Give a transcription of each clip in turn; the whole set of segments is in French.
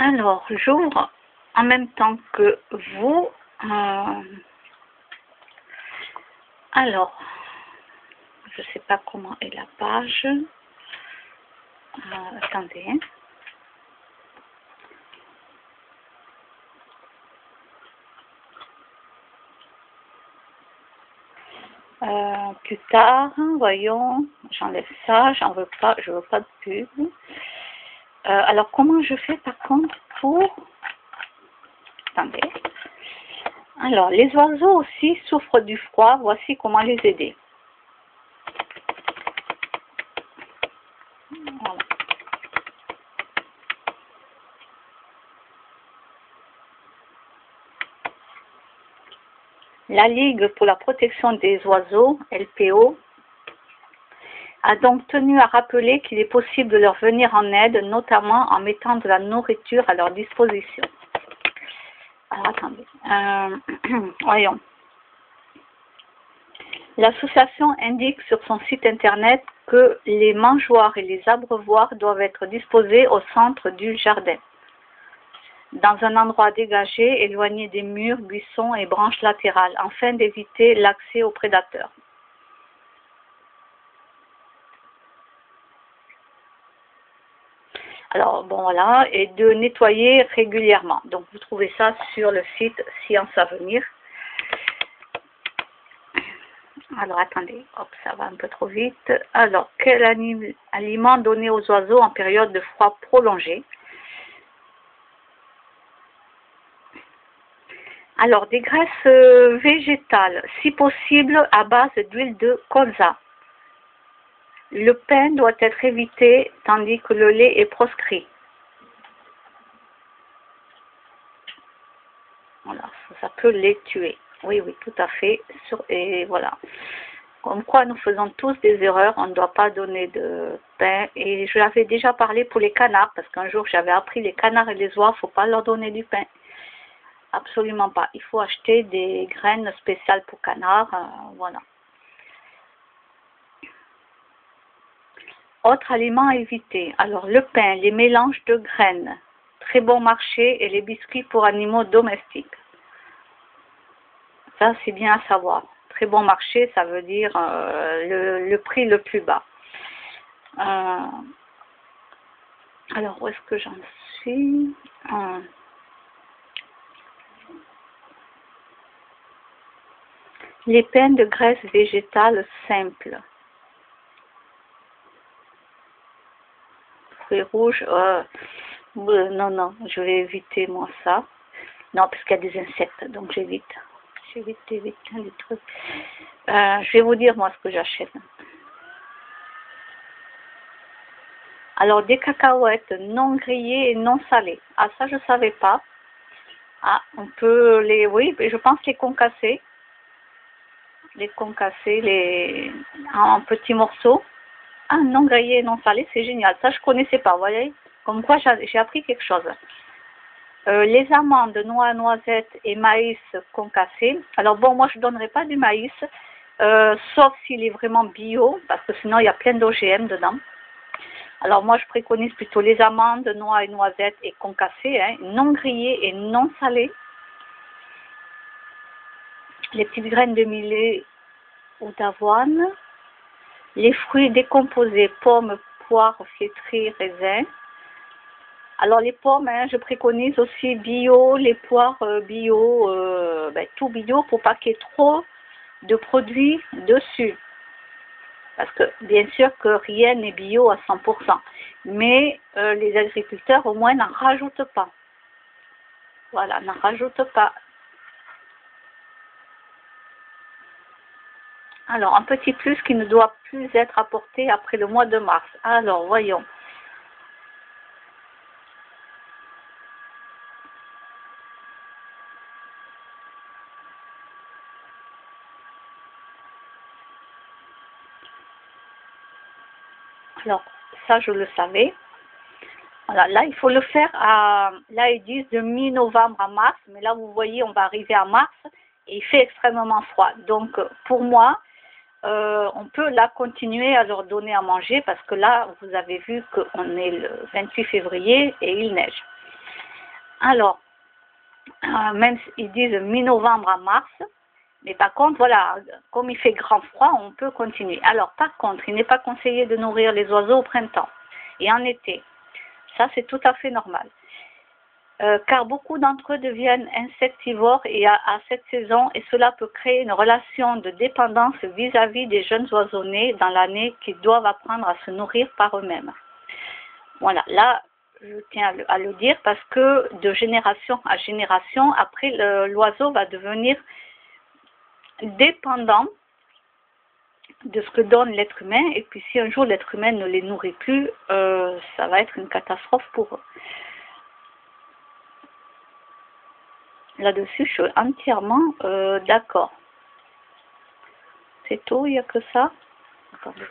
Alors, j'ouvre en même temps que vous. Alors, je ne sais pas comment est la page. Attendez. Plus tard, voyons, j'enlève ça, j'en veux pas, je veux pas de pub. Alors, comment je fais par contre pour... Attendez. Alors, les oiseaux aussi souffrent du froid, voici comment les aider. Voilà. La Ligue pour la protection des oiseaux, LPO, a donc tenu à rappeler qu'il est possible de leur venir en aide, notamment en mettant de la nourriture à leur disposition. Alors, attendez. Voyons. L'association indique sur son site internet que les mangeoires et les abreuvoirs doivent être disposés au centre du jardin, dans un endroit dégagé, éloigné des murs, buissons et branches latérales, afin d'éviter l'accès aux prédateurs. Alors, bon, voilà, et de nettoyer régulièrement. Donc, vous trouvez ça sur le site Science Avenir. Alors, attendez, hop, ça va un peu trop vite. Alors, quel aliment donner aux oiseaux en période de froid prolongé? Alors, des graisses végétales, si possible à base d'huile de colza. Le pain doit être évité, tandis que le lait est proscrit. Voilà, ça peut les tuer. Oui, oui, tout à fait. Et voilà. Comme quoi nous faisons tous des erreurs, on ne doit pas donner de pain. Et je l'avais déjà parlé pour les canards, parce qu'un jour j'avais appris les canards et les oies, il ne faut pas leur donner du pain. Absolument pas. Il faut acheter des graines spéciales pour canards. Voilà. Autre aliment à éviter. Alors le pain, les mélanges de graines, très bon marché, et les biscuits pour animaux domestiques. Ça c'est bien à savoir. Très bon marché, ça veut dire le prix le plus bas. Alors où est-ce que j'en suis? Les pains de graisse végétale simples. Fruits rouges, non, non, je vais éviter moi ça. Non, parce qu'il y a des insectes, donc j'évite. J'évite les trucs. Je vais vous dire moi ce que j'achète. Alors, des cacahuètes non grillées et non salées. Ah, ça, je ne savais pas. Ah, on peut les... Oui, je pense les concasser. Les concasser en petits morceaux. Ah, non grillé et non salé, c'est génial. Ça, je ne connaissais pas, vous voyez. Comme quoi, j'ai appris quelque chose. Les amandes, noix, noisettes et maïs concassés. Alors bon, moi, je ne donnerai pas du maïs, sauf s'il est vraiment bio, parce que sinon, il y a plein d'OGM dedans. Alors moi, je préconise plutôt les amandes, noix et noisettes et concassées, hein, non grillées et non salées. Les petites graines de millet ou d'avoine. Les fruits décomposés, pommes, poires, flétries, raisins. Alors les pommes, hein, je préconise aussi bio, les poires bio, tout bio pour pas qu'il y ait trop de produits dessus. Parce que bien sûr que rien n'est bio à 100%. Mais les agriculteurs au moins n'en rajoutent pas. Voilà, n'en rajoutent pas. Alors, un petit plus qui ne doit plus être apporté après le mois de mars. Alors, voyons. Alors, ça, je le savais. Voilà, là, il faut le faire là, ils disent de mi-novembre à mars. Mais là, vous voyez, on va arriver à mars et il fait extrêmement froid. Donc, pour moi, on peut là continuer à leur donner à manger parce que là, vous avez vu qu'on est le 28 février et il neige. Alors, même ils disent mi-novembre à mars, mais par contre, voilà, comme il fait grand froid, on peut continuer. Alors, par contre, il n'est pas conseillé de nourrir les oiseaux au printemps et en été. Ça, c'est tout à fait normal. Car beaucoup d'entre eux deviennent insectivores et à cette saison, et cela peut créer une relation de dépendance vis-à-vis des jeunes oiseaux nés dans l'année qui doivent apprendre à se nourrir par eux-mêmes. Voilà, là, je tiens à le dire parce que de génération à génération, après, l'oiseau va devenir dépendant de ce que donne l'être humain, et puis si un jour l'être humain ne les nourrit plus, ça va être une catastrophe pour eux. Là-dessus, je suis entièrement d'accord. C'est tout, il n'y a que ça. Attendez.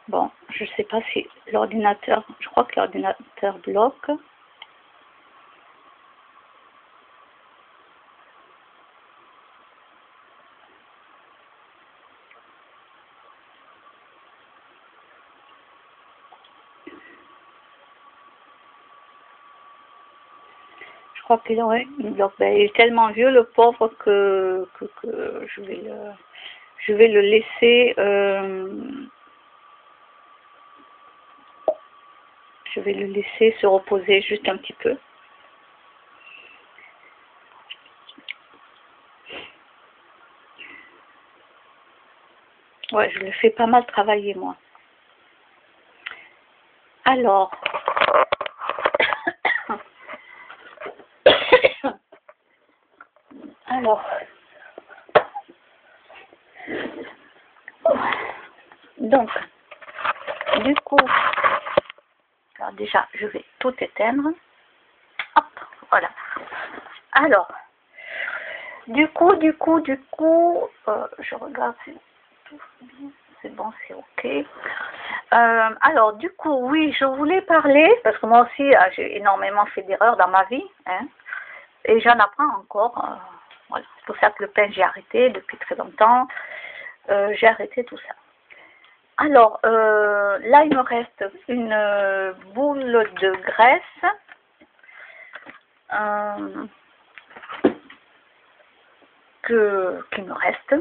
Bon, je ne sais pas si l'ordinateur, je crois que l'ordinateur bloque. Je crois qu'il aurait une bloque. Ben, il est tellement vieux le pauvre que je vais le laisser. Je vais le laisser se reposer juste un petit peu. Ouais, je le fais pas mal travailler moi. Alors, donc, du coup, alors déjà, je vais tout éteindre. Hop, voilà. Alors, du coup, je regarde si tout bien. C'est bon, c'est ok. Alors, du coup, oui, je voulais parler, parce que moi aussi, j'ai énormément fait d'erreurs dans ma vie, hein, et j'en apprends encore. Voilà. C'est pour ça que le pain, j'ai arrêté depuis très longtemps. J'ai arrêté tout ça. Alors, là, il me reste une boule de graisse. Qui me reste.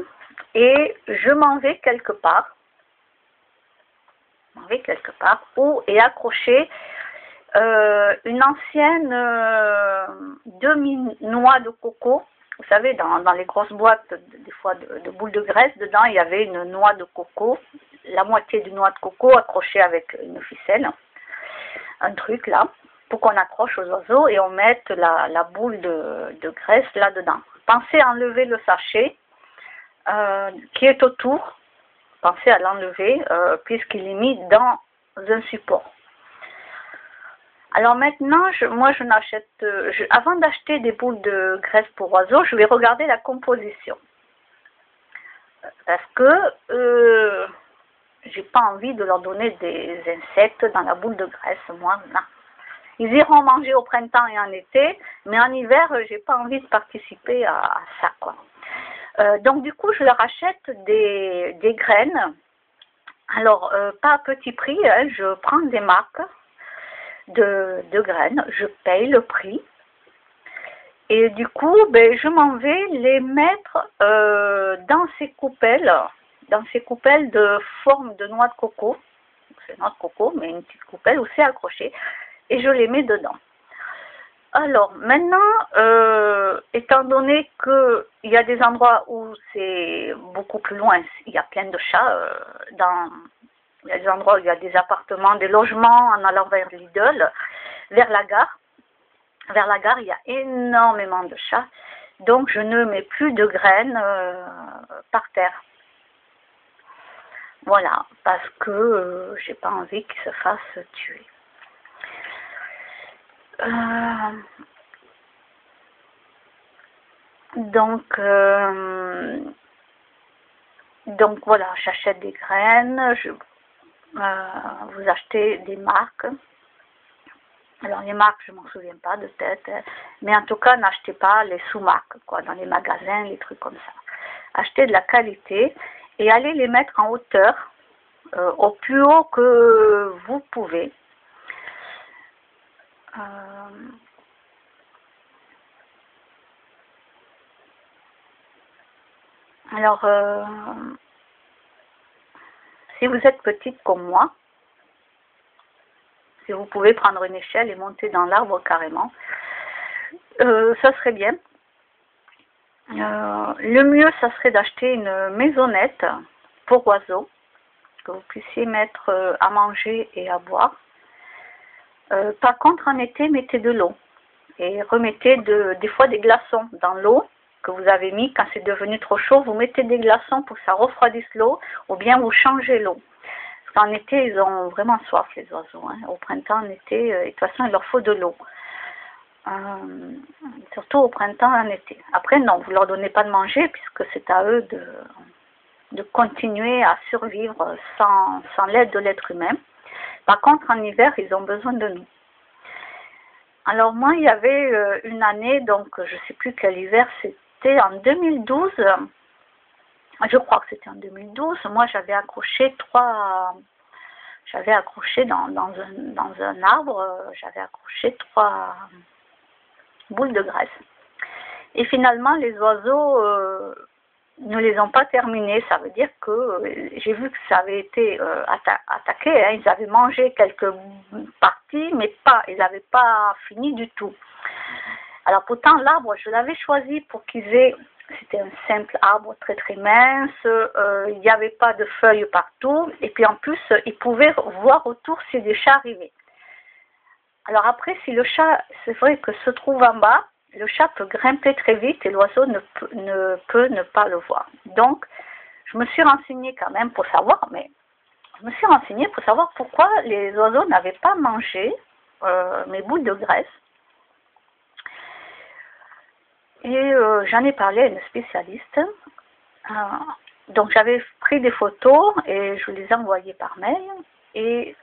Et je m'en vais quelque part. Où est accrochée une ancienne demi-noix de coco. Vous savez, dans les grosses boîtes, des fois de boules de graisse, dedans, il y avait une noix de coco, la moitié d'une noix de coco accrochée avec une ficelle, un truc là, pour qu'on accroche aux oiseaux et on mette la boule de graisse là-dedans. Pensez à enlever le sachet qui est autour. Pensez à l'enlever puisqu'il est mis dans un support. Alors maintenant, moi je n'achète, avant d'acheter des boules de graisse pour oiseaux, je vais regarder la composition. Parce que j'ai pas envie de leur donner des insectes dans la boule de graisse, moi, non. Ils iront manger au printemps et en été, mais en hiver, j'ai pas envie de participer à ça, quoi. Donc du coup, je leur achète des graines. Alors, pas à petit prix, hein, je prends des marques de graines, je paye le prix. Et du coup, ben, je m'en vais les mettre dans ces coupelles de forme de noix de coco. C'est noix de coco, mais une petite coupelle où c'est accroché. Et je les mets dedans. Alors, maintenant, étant donné qu'il y a des endroits où c'est beaucoup plus loin, il y a plein de chats, il y a des endroits où il y a des appartements, des logements en allant vers Lidl, vers la gare. Vers la gare, il y a énormément de chats, donc je ne mets plus de graines par terre. Voilà, parce que j'ai pas envie qu'ils se fassent tuer. Donc voilà, j'achète des graines, vous achetez des marques. Alors les marques, je m'en souviens pas de tête, mais en tout cas, n'achetez pas les sous-marques, quoi, dans les magasins, les trucs comme ça. Achetez de la qualité et allez les mettre en hauteur au plus haut que vous pouvez. Alors, si vous êtes petite comme moi, si vous pouvez prendre une échelle et monter dans l'arbre carrément, ça serait bien. Le mieux, ça serait d'acheter une maisonnette pour oiseaux, que vous puissiez mettre à manger et à boire. Par contre, en été, mettez de l'eau et remettez des fois des glaçons dans l'eau que vous avez mis. Quand c'est devenu trop chaud, vous mettez des glaçons pour que ça refroidisse l'eau, ou bien vous changez l'eau. Parce qu'en été, ils ont vraiment soif, les oiseaux. Hein. Au printemps, en été, de toute façon, il leur faut de l'eau. Surtout au printemps et en été. Après, non, vous ne leur donnez pas de manger, puisque c'est à eux de continuer à survivre sans l'aide de l'être humain. Par contre, en hiver, ils ont besoin de nous. Alors moi, il y avait une année, donc je ne sais plus quel hiver, c'était en 2012. Je crois que c'était en 2012. Moi, j'avais accroché dans un arbre, j'avais accroché 3 boules de graisse. Et finalement, les oiseaux ne les ont pas terminés. Ça veut dire que j'ai vu que ça avait été attaqué. Hein. Ils avaient mangé quelques parties, mais ils n'avaient pas fini du tout. Alors pourtant, l'arbre, je l'avais choisi pour qu'ils aient... C'était un simple arbre très très mince, il n'y avait pas de feuilles partout, et puis en plus, ils pouvaient voir autour si des chats arrivaient. Alors après, si le chat, c'est vrai que se trouve en bas, le chat peut grimper très vite et l'oiseau ne peut ne pas le voir. Donc, je me suis renseignée quand même pour savoir, pourquoi les oiseaux n'avaient pas mangé mes boules de graisse. Et j'en ai parlé à une spécialiste. Donc j'avais pris des photos et je les ai envoyées par mail. Et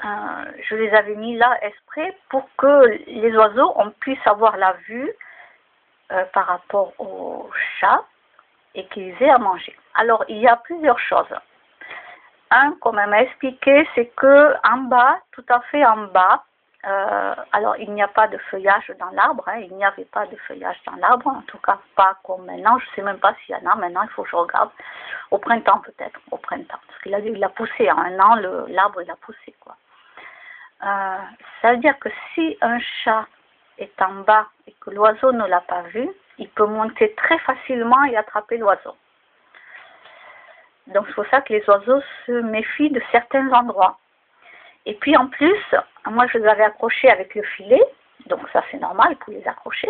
je les avais mis là exprès pour que les oiseaux puissent avoir la vue par rapport aux chats et qu'ils aient à manger. Alors il y a plusieurs choses. Comme elle m'a expliqué, c'est que en bas, tout à fait en bas, alors il n'y a pas de feuillage dans l'arbre, hein, il n'y avait pas de feuillage dans l'arbre, en tout cas pas comme maintenant, je ne sais même pas s'il y en a maintenant, il faut que je regarde, au printemps peut-être, parce qu'il a poussé, en un an l'arbre il a poussé quoi. Ça veut dire que si un chat est en bas et que l'oiseau ne l'a pas vu, il peut monter très facilement et attraper l'oiseau. Donc c'est pour ça que les oiseaux se méfient de certains endroits. Et puis en plus, moi je les avais accrochés avec le filet, donc ça c'est normal pour les accrocher.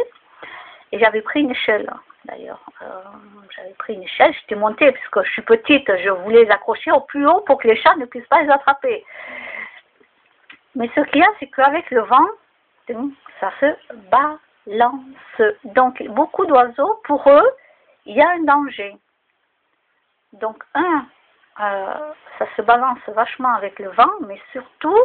Et j'avais pris une échelle d'ailleurs. J'étais montée puisque je suis petite, je voulais les accrocher au plus haut pour que les chats ne puissent pas les attraper. Mais ce qu'il y a, c'est qu'avec le vent, ça se balance. Donc beaucoup d'oiseaux, pour eux, il y a un danger. Donc ça se balance vachement avec le vent, mais surtout,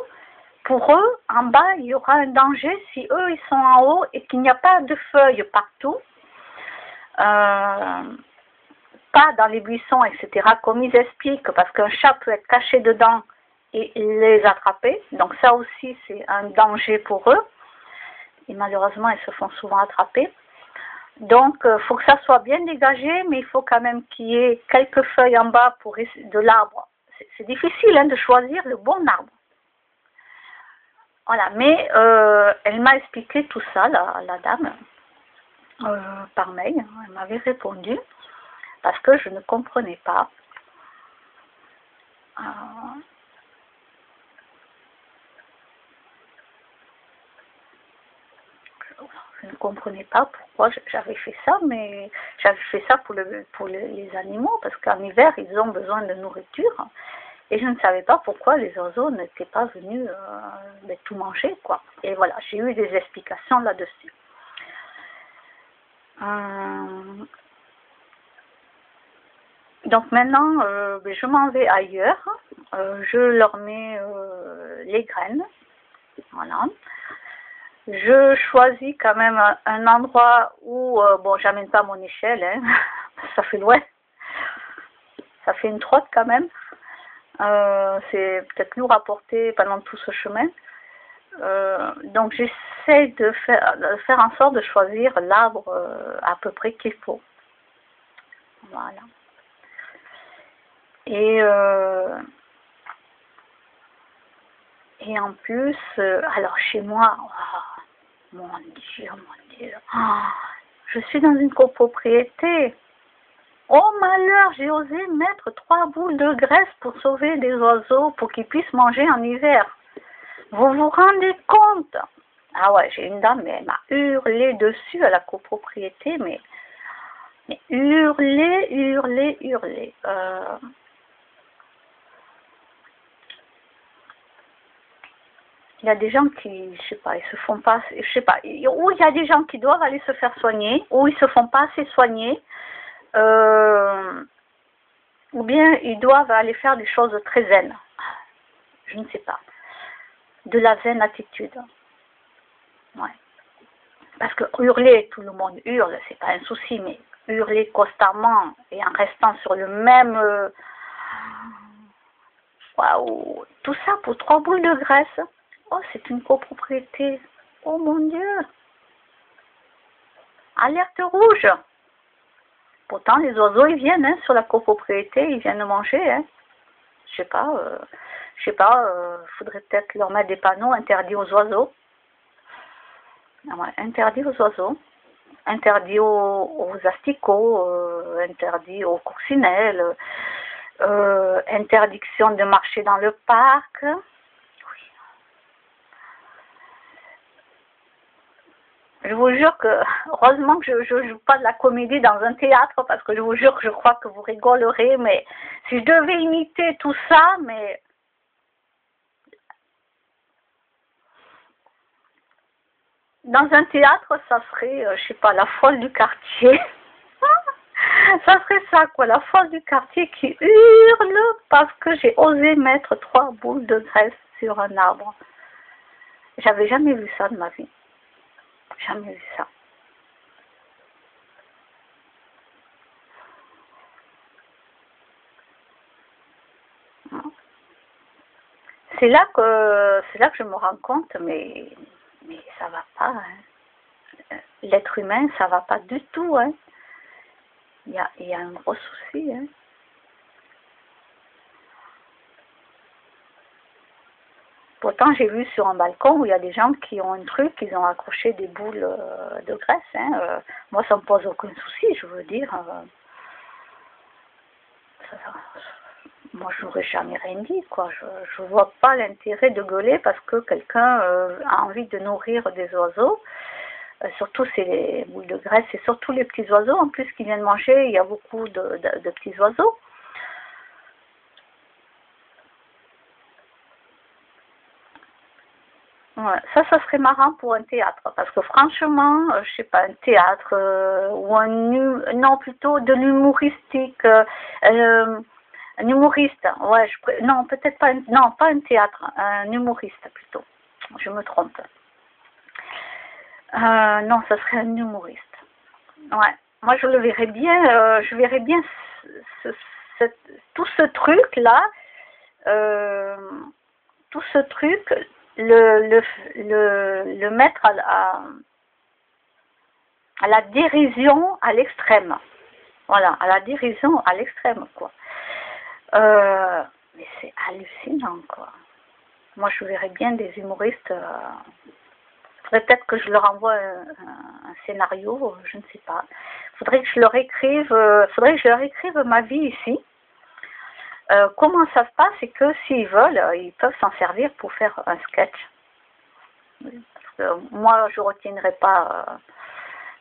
pour eux, en bas, il y aura un danger si eux, ils sont en haut et qu'il n'y a pas de feuilles partout, pas dans les buissons, etc., comme ils expliquent, parce qu'un chat peut être caché dedans et les attraper, donc ça aussi, c'est un danger pour eux, et malheureusement, ils se font souvent attraper. Donc, il faut que ça soit bien dégagé, mais il faut quand même qu'il y ait quelques feuilles en bas de l'arbre. C'est difficile de choisir le bon arbre. Voilà, mais elle m'a expliqué tout ça, la dame, par mail. Elle m'avait répondu parce que je ne comprenais pas. Je ne comprenais pas pourquoi j'avais fait ça, mais j'avais fait ça pour les animaux, parce qu'en hiver, ils ont besoin de nourriture. Et je ne savais pas pourquoi les oiseaux n'étaient pas venus tout manger, quoi. Et voilà, j'ai eu des explications là-dessus. Donc maintenant, je m'en vais ailleurs. Je leur mets les graines. Voilà. Je choisis quand même un endroit où, j'amène pas mon échelle, hein, ça fait loin, ça fait une trotte quand même. C'est peut-être lourd à porter pendant tout ce chemin. Donc j'essaie de faire en sorte de choisir l'arbre à peu près qu'il faut. Voilà. Et en plus, alors chez moi, oh, mon Dieu, oh, je suis dans une copropriété. Oh malheur, j'ai osé mettre 3 boules de graisse pour sauver des oiseaux, pour qu'ils puissent manger en hiver. Vous vous rendez compte? Ah ouais, j'ai une dame, mais elle m'a hurlé dessus à la copropriété, mais hurlé. Il y a des gens qui, je sais pas, ils se font pas, je sais pas, ou il y a des gens qui doivent aller se faire soigner, ou ils se font pas assez soigner, ou bien ils doivent aller faire des choses très zen. Je ne sais pas. De la zen attitude. Ouais. Parce que hurler, tout le monde hurle, c'est pas un souci, mais hurler constamment et en restant sur le même... Waouh! Tout ça pour 3 boules de graisse. Oh, c'est une copropriété. Oh mon Dieu! Alerte rouge! Pourtant, les oiseaux, ils viennent hein, sur la copropriété, ils viennent manger. Hein. Je sais pas, faudrait peut-être leur mettre des panneaux interdits aux oiseaux. Ouais, interdit aux oiseaux, interdit aux asticots, interdit aux coccinelles, interdiction de marcher dans le parc. Oui. Je vous jure que, heureusement que je ne joue pas de la comédie dans un théâtre, parce que je vous jure que je crois que vous rigolerez, mais si je devais imiter tout ça, mais... Dans un théâtre, ça serait, je sais pas, la folle du quartier. Ça serait ça, quoi, la folle du quartier qui hurle parce que j'ai osé mettre 3 boules de graisse sur un arbre. J'avais jamais vu ça de ma vie. Jamais vu ça. C'est là que je me rends compte, mais ça va pas. Hein. L'être humain, ça va pas du tout. Hein. Il y a un gros souci. Hein. Pourtant, j'ai vu sur un balcon où il y a des gens qui ont un truc, ils ont accroché des boules de graisse. Hein. Moi, ça me pose aucun souci, je veux dire. Moi, je n'aurais jamais rien dit, quoi. Je vois pas l'intérêt de gueuler parce que quelqu'un a envie de nourrir des oiseaux. Surtout, c'est les boules de graisse, et surtout les petits oiseaux. En plus, qui viennent manger, il y a beaucoup de petits oiseaux. Ouais, ça serait marrant pour un théâtre, parce que franchement, je sais pas, un théâtre ou non, plutôt de l'humoristique, un humoriste, ouais, non, peut-être pas, non, pas un théâtre, un humoriste plutôt, je me trompe. Non, ça serait un humoriste. Ouais, moi je le verrais bien, je verrais bien tout ce truc-là, tout ce truc, le mettre à la dérision à l'extrême. Voilà, à la dérision à l'extrême, quoi. Mais c'est hallucinant, quoi. Moi, je verrais bien des humoristes. Faudrait peut-être que je leur envoie un scénario, je ne sais pas. Faudrait que je leur écrive ma vie ici. Comment ça se passe, c'est que s'ils veulent, ils peuvent s'en servir pour faire un sketch. Parce que moi, je retiendrai pas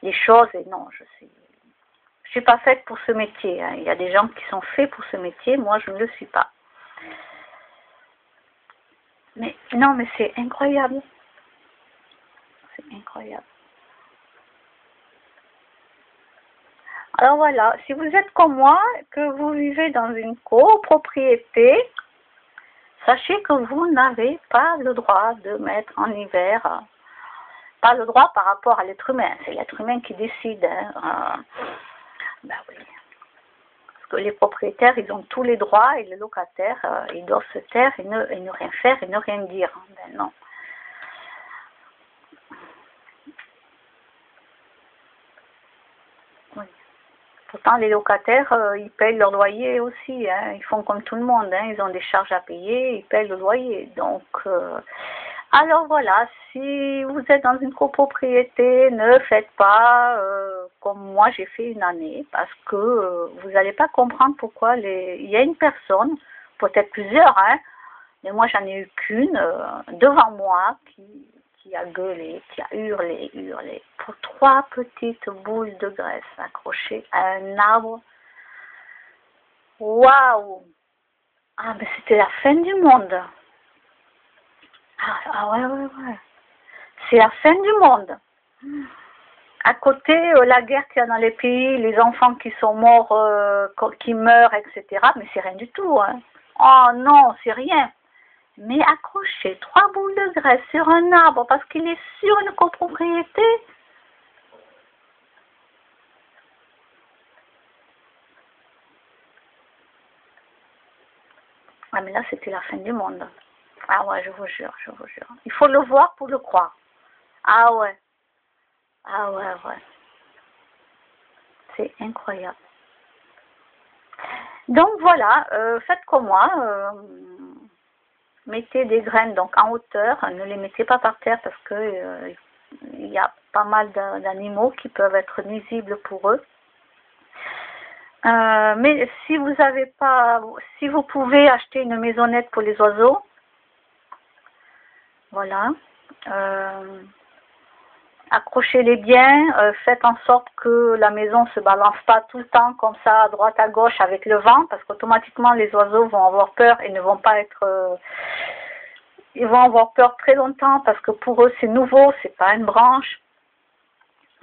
les choses et non, je suis pas faite pour ce métier. Hein. Il y a des gens qui sont faits pour ce métier, moi, je ne le suis pas. Mais non, mais c'est incroyable. C'est incroyable. Alors voilà, si vous êtes comme moi, que vous vivez dans une copropriété, sachez que vous n'avez pas le droit de mettre en hiver, pas le droit par rapport à l'être humain, c'est l'être humain qui décide. Hein. Ben oui. que les propriétaires, ils ont tous les droits et les locataires, ils doivent se taire et ne rien faire et ne rien dire. Ben non. Oui. Pourtant, les locataires, ils payent leur loyer aussi. Hein. Ils font comme tout le monde. Hein. Ils ont des charges à payer, ils payent le loyer. Donc, alors voilà, si vous êtes dans une copropriété, ne faites pas comme moi j'ai fait une année, parce que vous n'allez pas comprendre pourquoi il y a une personne, peut-être plusieurs, hein, mais moi j'en ai eu qu'une devant moi qui a gueulé, qui a hurlé pour 3 petites boules de graisse accrochées à un arbre. Waouh! Ah, mais c'était la fin du monde. Ah ouais. C'est la fin du monde. À côté, la guerre qu'il y a dans les pays, les enfants qui sont morts, qui meurent, etc. Mais c'est rien du tout. Hein. Oh non, c'est rien. Mais accrocher 3 boules de graisse sur un arbre parce qu'il est sur une copropriété. Ah mais là, c'était la fin du monde. Ah ouais, je vous jure. Il faut le voir pour le croire. Ah ouais. C'est incroyable. Donc voilà, faites comme moi. Mettez des graines donc en hauteur. Ne les mettez pas par terre parce que il y a pas mal d'animaux qui peuvent être nuisibles pour eux. Mais si vous avez pas, si vous pouvez acheter une maisonnette pour les oiseaux, voilà. Accrochez-les bien, faites en sorte que la maison ne se balance pas tout le temps comme ça à droite à gauche avec le vent, parce qu'automatiquement les oiseaux vont avoir peur et ne vont pas être ils vont avoir peur très longtemps parce que pour eux c'est nouveau, c'est pas une branche.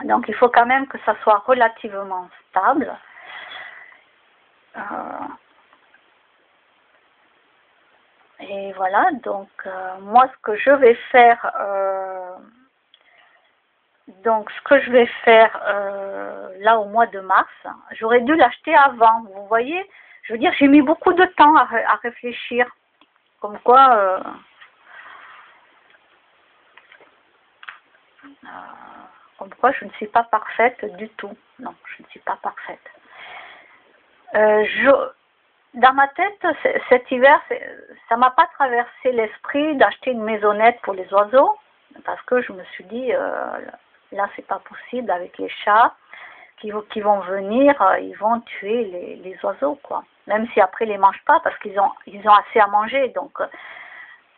Donc il faut quand même que ça soit relativement stable. Et voilà, donc moi ce que je vais faire là au mois de mars, j'aurais dû l'acheter avant, vous voyez, je veux dire, j'ai mis beaucoup de temps à réfléchir, comme quoi je ne suis pas parfaite du tout, non, je ne suis pas parfaite. Dans ma tête, cet hiver, ça m'a pas traversé l'esprit d'acheter une maisonnette pour les oiseaux, parce que je me suis dit, là c'est pas possible avec les chats qui vont venir, ils vont tuer les oiseaux, quoi. Même si après ils les mangent pas, parce qu'ils ont assez à manger, donc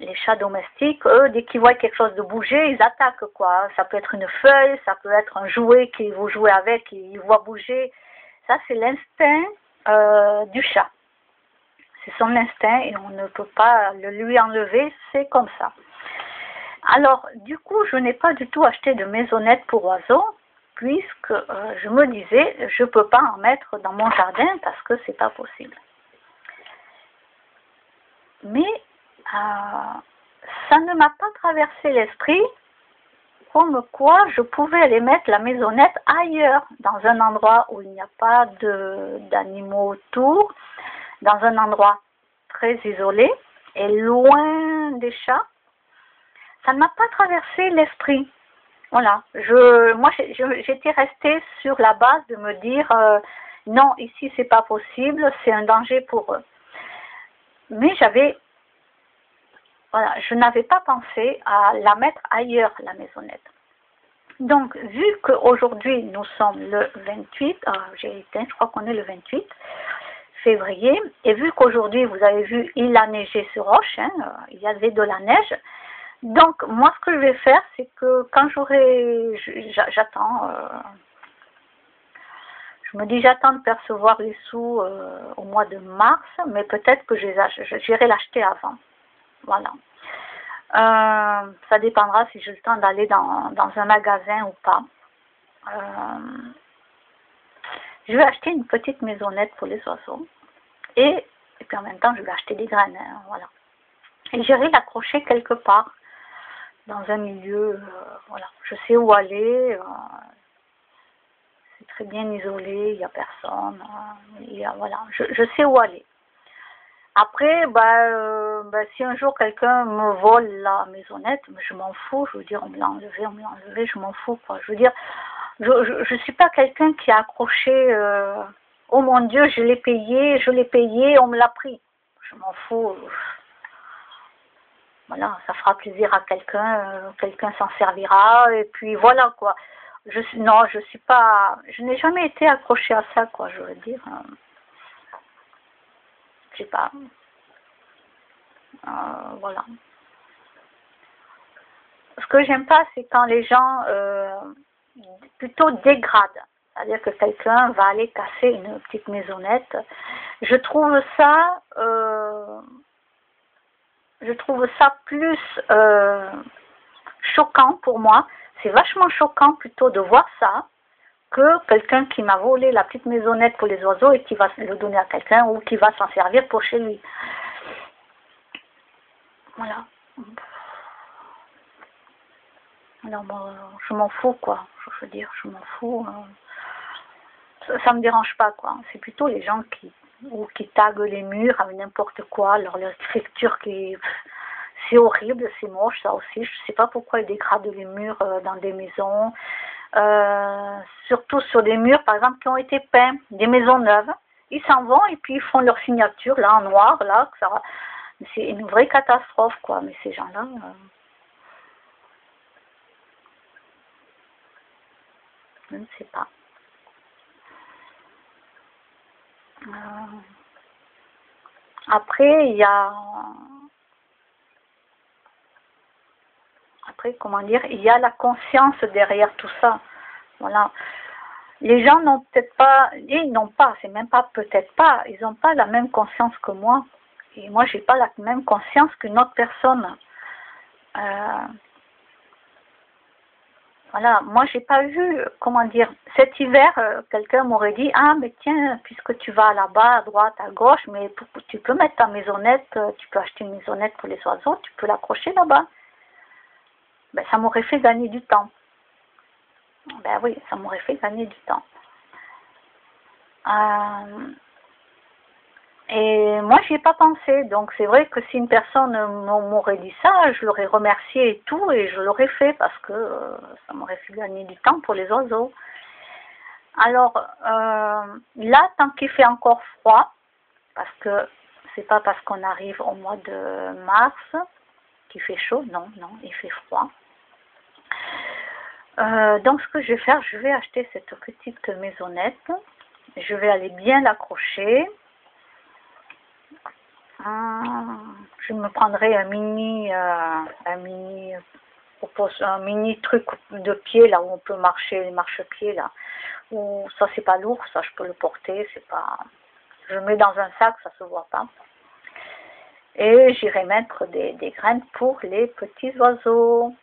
les chats domestiques, eux, dès qu'ils voient quelque chose de bouger, ils attaquent, quoi. Ça peut être une feuille, ça peut être un jouet qu'ils vont jouer avec, ils voient bouger. Ça, c'est l'instinct du chat. C'est son instinct et on ne peut pas le lui enlever, c'est comme ça. Alors, du coup, je n'ai pas du tout acheté de maisonnette pour oiseaux, puisque je me disais, je ne peux pas en mettre dans mon jardin parce que c'est pas possible. Mais ça ne m'a pas traversé l'esprit comme quoi je pouvais aller mettre la maisonnette ailleurs, dans un endroit où il n'y a pas d'animaux autour, dans un endroit très isolé et loin des chats. Ça ne m'a pas traversé l'esprit. Voilà, moi j'étais restée sur la base de me dire non, ici c'est pas possible, c'est un danger pour eux. Mais je n'avais pas pensé à la mettre ailleurs, la maisonnette. Donc, vu qu'aujourd'hui nous sommes le 28, j'ai éteint, je crois qu'on est le 28 février, et vu qu'aujourd'hui vous avez vu, il a neigé sur Roche, hein, il y avait de la neige. Donc, moi, ce que je vais faire, c'est que quand j'attends, je me dis, j'attends de percevoir les sous au mois de mars, mais peut-être que j'irai l'acheter avant. Voilà. Ça dépendra si j'ai le temps d'aller dans un magasin ou pas. Je vais acheter une petite maisonnette pour les oiseaux. Et puis en même temps, je vais acheter des graines. Hein, voilà. Et j'irai l'accrocher quelque part. Dans un milieu, voilà, je sais où aller, c'est très bien isolé, il n'y a personne. Voilà, je sais où aller. Après, si un jour quelqu'un me vole la maisonnette, je m'en fous, je veux dire, on me l'a enlevé, je m'en fous, quoi. Je veux dire, je suis pas quelqu'un qui a accroché, oh mon Dieu, je l'ai payé, on me l'a pris. Je m'en fous. Voilà, ça fera plaisir à quelqu'un, quelqu'un s'en servira, et puis voilà, quoi. Non, je n'ai jamais été accrochée à ça, quoi, je veux dire. Je sais pas. Voilà. Ce que j'aime pas, c'est quand les gens plutôt dégradent. C'est-à-dire que quelqu'un va aller casser une petite maisonnette. Je trouve ça, plus choquant pour moi. C'est vachement choquant plutôt de voir ça que quelqu'un qui m'a volé la petite maisonnette pour les oiseaux et qui va le donner à quelqu'un ou qui va s'en servir pour chez lui. Voilà. Alors, moi, je m'en fous, quoi. Je veux dire, je m'en fous. Ça me dérange pas, quoi. C'est plutôt les gens qui taguent les murs avec n'importe quoi, leur écriture c'est horrible, c'est moche, ça aussi. Je sais pas pourquoi ils dégradent les murs dans des maisons. Surtout sur des murs, par exemple, qui ont été peints, des maisons neuves. Ils s'en vont et puis ils font leur signature, là, en noir, là. C'est une vraie catastrophe, quoi. Mais ces gens-là... je ne sais pas. Après, il y a... Après, comment dire, il y a la conscience derrière tout ça. Voilà. Les gens n'ont peut-être pas, ils n'ont pas, c'est même pas peut-être pas, ils n'ont pas la même conscience que moi. Et moi, j'ai pas la même conscience qu'une autre personne. Voilà, moi j'ai pas vu, comment dire, cet hiver, quelqu'un m'aurait dit, ah mais tiens, puisque tu vas là-bas, à droite, à gauche, mais tu peux mettre ta maisonnette, tu peux acheter une maisonnette pour les oiseaux, tu peux l'accrocher là-bas. Ben, ça m'aurait fait gagner du temps. Ben oui, ça m'aurait fait gagner du temps. Et moi, j'y ai pas pensé. Donc, c'est vrai que si une personne m'aurait dit ça, je l'aurais remercié et tout, et je l'aurais fait parce que ça m'aurait fait gagner du temps pour les oiseaux. Alors, là, tant qu'il fait encore froid, parce que c'est pas parce qu'on arrive au mois de mars qu'il fait chaud, non, il fait froid. Donc, ce que je vais faire, je vais acheter cette petite maisonnette. Je vais aller bien l'accrocher. Je me prendrai un mini truc de pied là où on peut marcher, les marchepieds là. Ou ça c'est pas lourd, ça je peux le porter, c'est pas. Je le mets dans un sac, ça se voit pas. Et j'irai mettre des graines pour les petits oiseaux.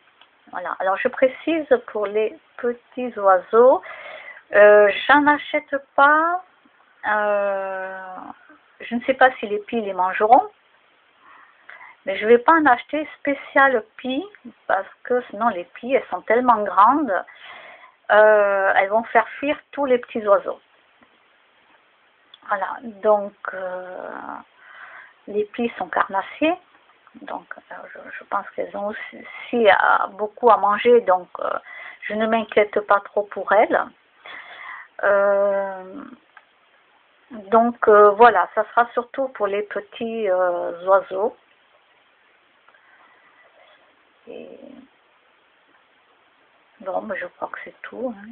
Voilà. Alors je précise pour les petits oiseaux, j'en achète pas. Je ne sais pas si les pies les mangeront, mais je ne vais pas en acheter spécial pies parce que sinon les pies elles sont tellement grandes, elles vont faire fuir tous les petits oiseaux. Voilà, donc les pies sont carnassiers, donc je pense qu'elles ont aussi beaucoup à manger, donc je ne m'inquiète pas trop pour elles. Donc voilà, ça sera surtout pour les petits oiseaux. Et bon, mais je crois que c'est tout. Hein.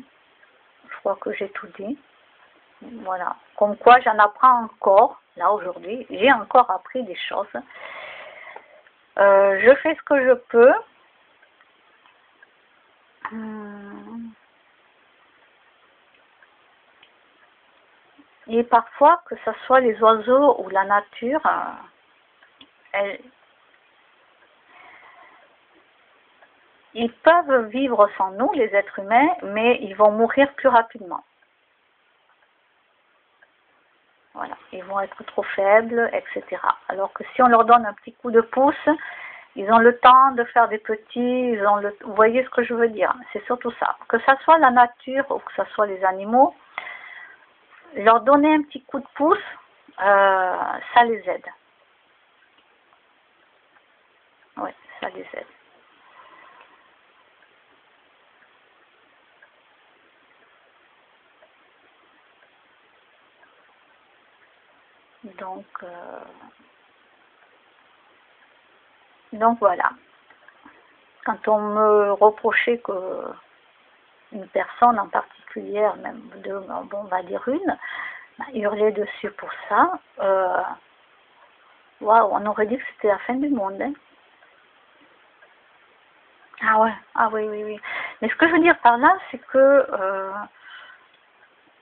Je crois que j'ai tout dit. Voilà. Comme quoi, j'en apprends encore, là, aujourd'hui. J'ai encore appris des choses. Je fais ce que je peux. Et parfois, que ce soit les oiseaux ou la nature, ils peuvent vivre sans nous, les êtres humains, mais ils vont mourir plus rapidement. Voilà, ils vont être trop faibles, etc. Alors que si on leur donne un petit coup de pouce, Ils ont le temps de faire des petits, vous voyez ce que je veux dire? C'est surtout ça. Que ça soit la nature ou que ça soit les animaux, leur donner un petit coup de pouce, ça les aide. Oui, ça les aide. Donc voilà. Quand on me reprochait que une personne en particulier, même deux, bon, on va dire une, m'a hurlé dessus pour ça, waouh, on aurait dit que c'était la fin du monde. Hein. Ah ouais, ah oui, oui, oui. Mais ce que je veux dire par là, c'est que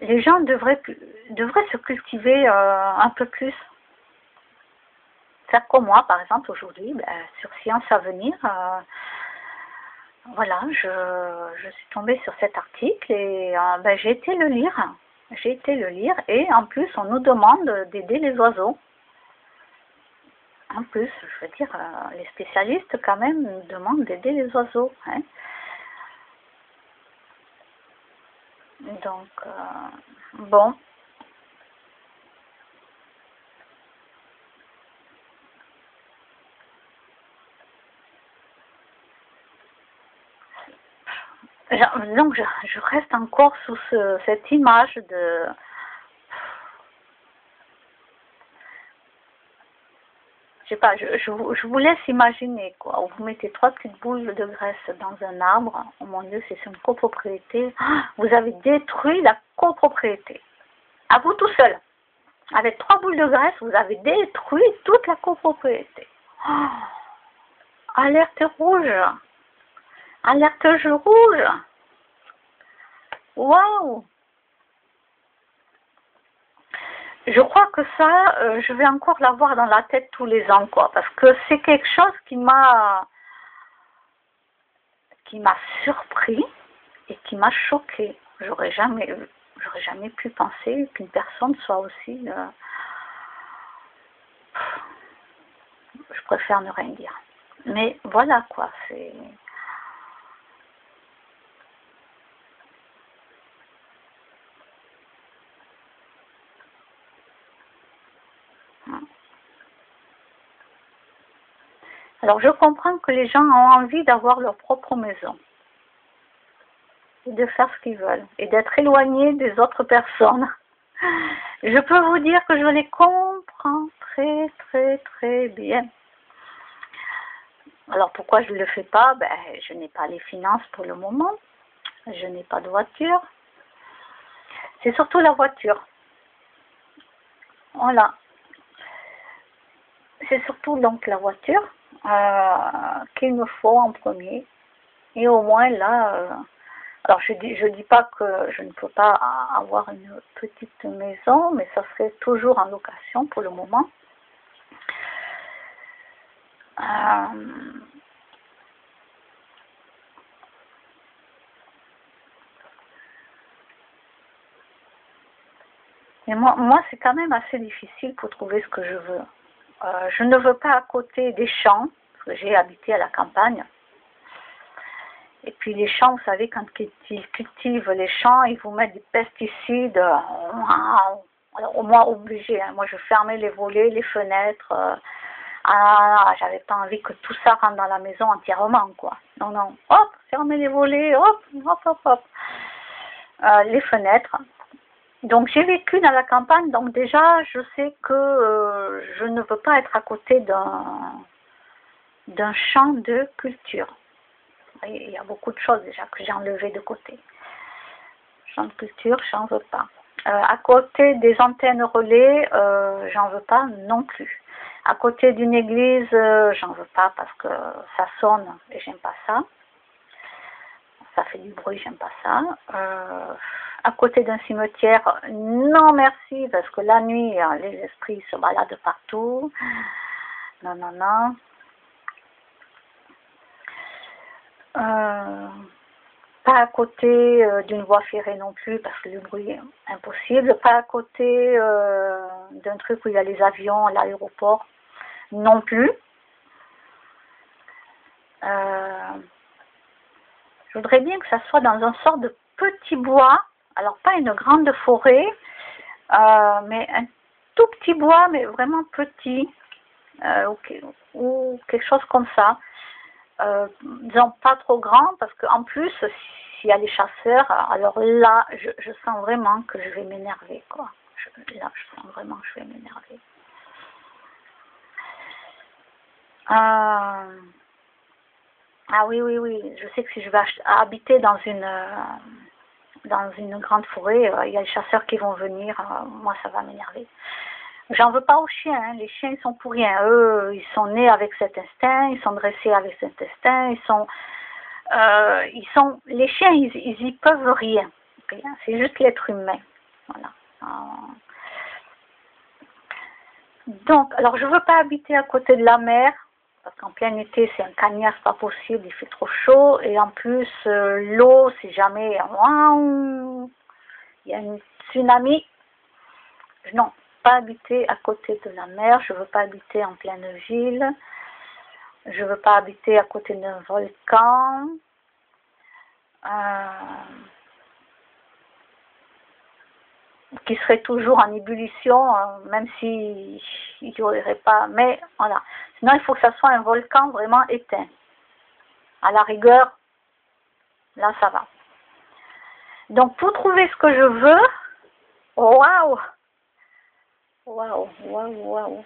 les gens devraient se cultiver un peu plus. Faire comme moi, par exemple, aujourd'hui, sur Science à venir, voilà, je suis tombée sur cet article et j'ai été le lire. J'ai été le lire et en plus, on nous demande d'aider les oiseaux. En plus, je veux dire, les spécialistes quand même nous demandent d'aider les oiseaux. Hein. Donc, bon. Donc, je reste encore sous cette image de... Je sais pas, je vous laisse imaginer, quoi. Vous mettez 3 petites boules de graisse dans un arbre. Oh mon Dieu, c'est une copropriété. Vous avez détruit la copropriété. À vous tout seul. Avec 3 boules de graisse, vous avez détruit toute la copropriété. Oh, alerte rouge. Alerte rouge. Waouh. Je crois que ça, je vais encore l'avoir dans la tête tous les ans, quoi. Parce que c'est quelque chose qui m'a surpris et qui m'a choqué. J'aurais jamais pu penser qu'une personne soit aussi... je préfère ne rien dire. Mais voilà, quoi, c'est... Alors, je comprends que les gens ont envie d'avoir leur propre maison et de faire ce qu'ils veulent et d'être éloignés des autres personnes. Je peux vous dire que je les comprends très, très, très bien. Alors, pourquoi je ne le fais pas? Je n'ai pas les finances pour le moment. Je n'ai pas de voiture. C'est surtout la voiture. Voilà. C'est surtout donc la voiture qu'il me faut en premier. Et au moins là, alors je dis pas que je ne peux pas avoir une petite maison, mais ça serait toujours en location pour le moment. Mais moi c'est quand même assez difficile pour trouver ce que je veux. Je ne veux pas à côté des champs, parce que j'ai habité à la campagne. Et puis les champs, vous savez, quand ils cultivent les champs, ils vous mettent des pesticides. Alors au moins obligé, hein. Moi je fermais les volets, les fenêtres. J'avais pas envie que tout ça rentre dans la maison entièrement, quoi. Non, non. Hop, fermez les volets, hop, hop, hop, hop. Les fenêtres. Donc j'ai vécu dans la campagne, donc déjà je sais que je ne veux pas être à côté d'un champ de culture. Il y a beaucoup de choses déjà que j'ai enlevées de côté. Champ de culture, j'en veux pas. À côté des antennes relais, j'en veux pas non plus. À côté d'une église, j'en veux pas parce que ça sonne et j'aime pas ça. Ça fait du bruit, j'aime pas ça. À côté d'un cimetière, non merci, parce que la nuit, les esprits se baladent partout. Non, non, non. Pas à côté d'une voie ferrée non plus, parce que le bruit est impossible. Pas à côté d'un truc où il y a les avions, l'aéroport, non plus. Je voudrais bien que ça soit dans un sort de petit bois, alors pas une grande forêt, mais un tout petit bois, mais vraiment petit, ou quelque chose comme ça. Disons pas trop grand, parce qu'en plus, s'il y a les chasseurs, alors là, je sens vraiment que je vais m'énerver, quoi. Là, je sens vraiment que je vais m'énerver. Ah oui, oui, oui, je sais que si je vais habiter dans une grande forêt, il y a les chasseurs qui vont venir, moi ça va m'énerver. J'en veux pas aux chiens, hein. Les chiens ils sont pour rien, eux ils sont nés avec cet instinct, ils sont dressés avec cet instinct, les chiens ils y peuvent rien, c'est juste l'être humain, voilà. Donc, alors je veux pas habiter à côté de la mer, parce qu'en plein été c'est un cagnard, c'est pas possible, il fait trop chaud, et en plus l'eau, si jamais il y a une tsunami, non, pas habiter à côté de la mer, je veux pas habiter en pleine ville, je veux pas habiter à côté d'un volcan, qui serait toujours en ébullition, même s'il n'y aurait pas, mais voilà. Sinon, il faut que ça soit un volcan vraiment éteint. À la rigueur, là, ça va. Donc, pour trouver ce que je veux, waouh, waouh, waouh, waouh.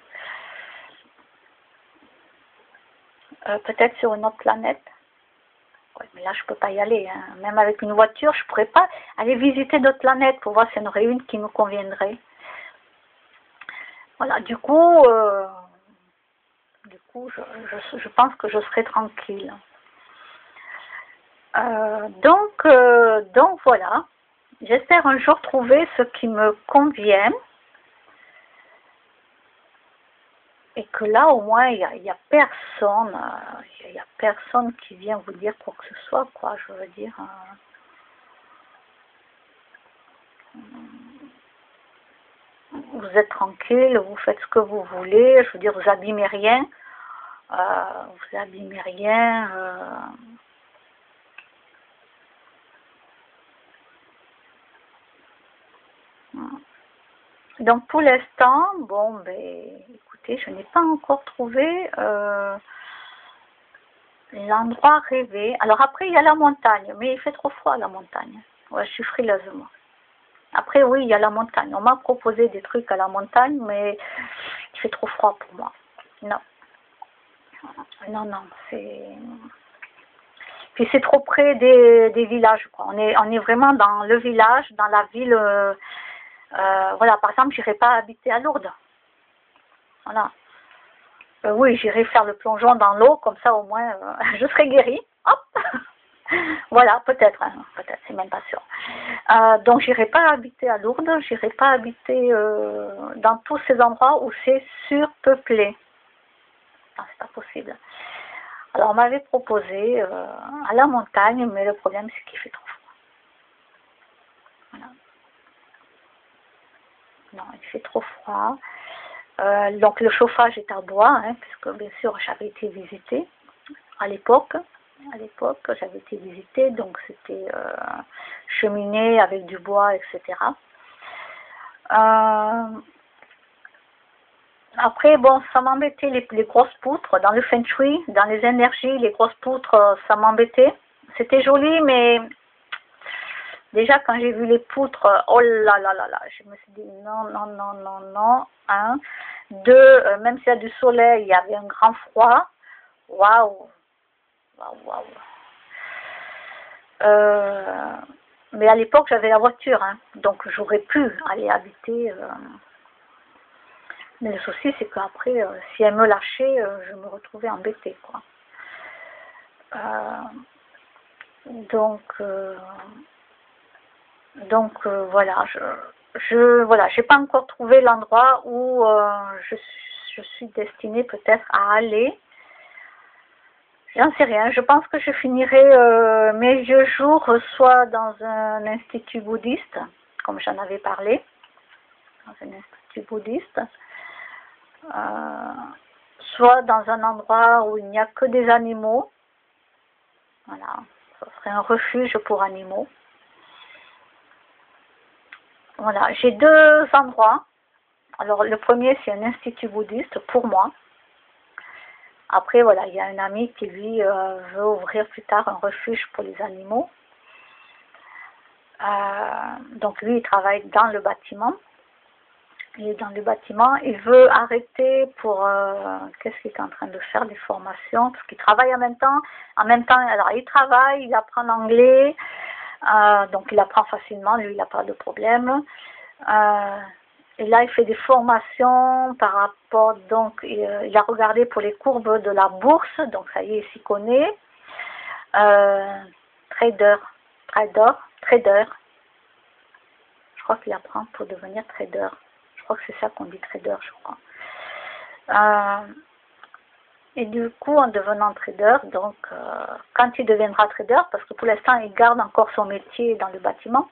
Peut-être sur une autre planète. Ouais, mais là, je peux pas y aller, hein. Même avec une voiture, je pourrais pas aller visiter d'autres planètes pour voir s'il y en aurait une qui me conviendrait. Voilà, du coup, je pense que je serai tranquille. Donc voilà, j'espère un jour trouver ce qui me convient. Et que là, au moins, il y a personne, il y a personne qui vient vous dire quoi que ce soit, quoi, je veux dire. Vous êtes tranquille, vous faites ce que vous voulez, je veux dire, vous abîmez rien. Vous abîmez rien. Donc pour l'instant, bon, ben, écoutez, je n'ai pas encore trouvé l'endroit rêvé. Alors après, il y a la montagne, mais il fait trop froid à la montagne. Ouais, je suis frileuse, moi. Après, oui, il y a la montagne. On m'a proposé des trucs à la montagne, mais il fait trop froid pour moi. Non. Non, non, c'est... Puis c'est trop près des villages, quoi. On est vraiment dans le village, dans la ville. Voilà, par exemple, j'irai pas habiter à Lourdes. Voilà. Oui, j'irai faire le plongeon dans l'eau, comme ça au moins je serai guérie. Hop. Voilà, peut-être, hein, peut-être, c'est même pas sûr. Donc j'irai pas habiter à Lourdes, j'irai pas habiter dans tous ces endroits où c'est surpeuplé. Ah, c'est pas possible. Alors on m'avait proposé à la montagne, mais le problème c'est qu'il fait trop froid. Voilà. Non, il fait trop froid. Donc le chauffage est à bois, hein, puisque bien sûr j'avais été visiter à l'époque. À l'époque, j'avais été visiter, donc c'était cheminée avec du bois, etc. Après, bon, ça m'embêtait les grosses poutres dans le feng shui, dans les énergies, les grosses poutres, ça m'embêtait. C'était joli, mais déjà quand j'ai vu les poutres, oh là là là là, je me suis dit non, non, non, non, non. Un. Deux, même s'il y a du soleil, il y avait un grand froid. Waouh, waouh, waouh. Mais à l'époque, j'avais la voiture, hein, donc j'aurais pu aller habiter. Mais le souci, c'est qu'après, si elle me lâchait, je me retrouvais embêtée, quoi. Donc voilà, voilà, j'ai pas encore trouvé l'endroit où je suis destinée peut-être à aller. J'en sais rien, je pense que je finirai mes vieux jours soit dans un institut bouddhiste, comme j'en avais parlé, dans un institut bouddhiste, soit dans un endroit où il n'y a que des animaux, Voilà, ce serait un refuge pour animaux. Voilà, j'ai deux endroits. Alors, le premier, c'est un institut bouddhiste pour moi. Après, voilà, il y a un ami qui, lui, veut ouvrir plus tard un refuge pour les animaux. Donc, lui, il travaille dans le bâtiment. Il est dans le bâtiment. Il veut arrêter pour... qu'est-ce qu'il est en train de faire? Des formations. Parce qu'il travaille en même temps. En même temps, alors, il travaille, il apprend l'anglais. Donc, il apprend facilement. Lui, il n'a pas de problème. Et là, il fait des formations par rapport, donc, il a regardé pour les courbes de la bourse, donc ça y est, il s'y connaît. Trader. Je crois qu'il apprend pour devenir trader. Je crois que c'est ça qu'on dit trader, je crois. Et du coup, en devenant trader, donc, quand il deviendra trader, parce que pour l'instant, il garde encore son métier dans le bâtiment,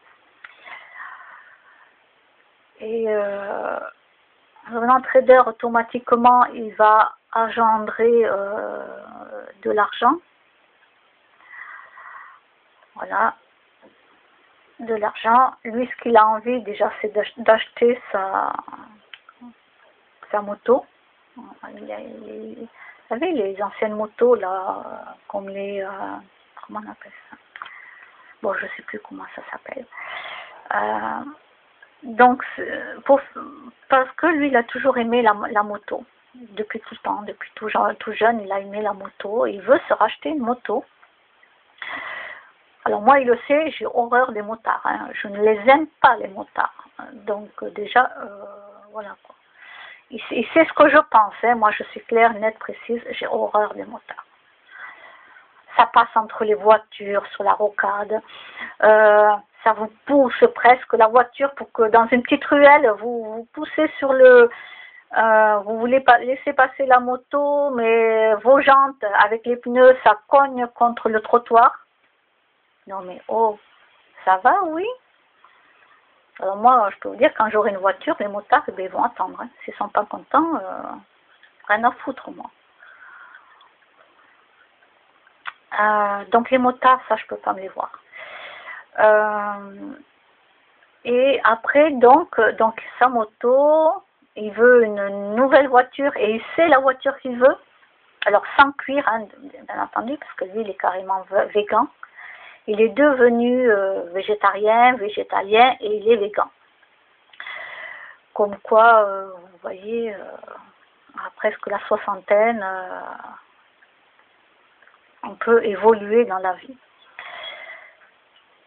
et en devenant trader, automatiquement, il va engendrer de l'argent. Voilà, de l'argent. Lui, ce qu'il a envie, déjà, c'est d'acheter sa moto. Vous savez, les anciennes motos, là, comme les... comment on appelle ça? Bon, je ne sais plus comment ça s'appelle. Donc, parce que lui, il a toujours aimé la moto. Depuis tout le temps, depuis tout jeune, il a aimé la moto. Il veut se racheter une moto. Alors moi, il le sait, j'ai horreur des motards. Hein. Je ne les aime pas, les motards. Donc déjà, voilà quoi. Il sait ce que je pense. Hein. Moi, je suis claire, nette, précise. J'ai horreur des motards. Ça passe entre les voitures, sur la rocade. Ça vous pousse presque la voiture pour que dans une petite ruelle, vous poussez sur le... vous voulez pas laisser passer la moto, mais vos jantes avec les pneus, ça cogne contre le trottoir. Non mais oh, ça va, oui. Alors moi, je peux vous dire, quand j'aurai une voiture, les motards, ils vont attendre. Hein. S'ils ne sont pas contents, rien à foutre, moi. Donc les motards, ça, je peux pas me les voir. Et après, donc sa moto, il veut une nouvelle voiture et il sait la voiture qu'il veut. Alors sans cuir, hein, bien entendu, parce que lui, il est carrément végan. Il est devenu végétarien et il est végan. Comme quoi, vous voyez, à presque la soixantaine, on peut évoluer dans la vie.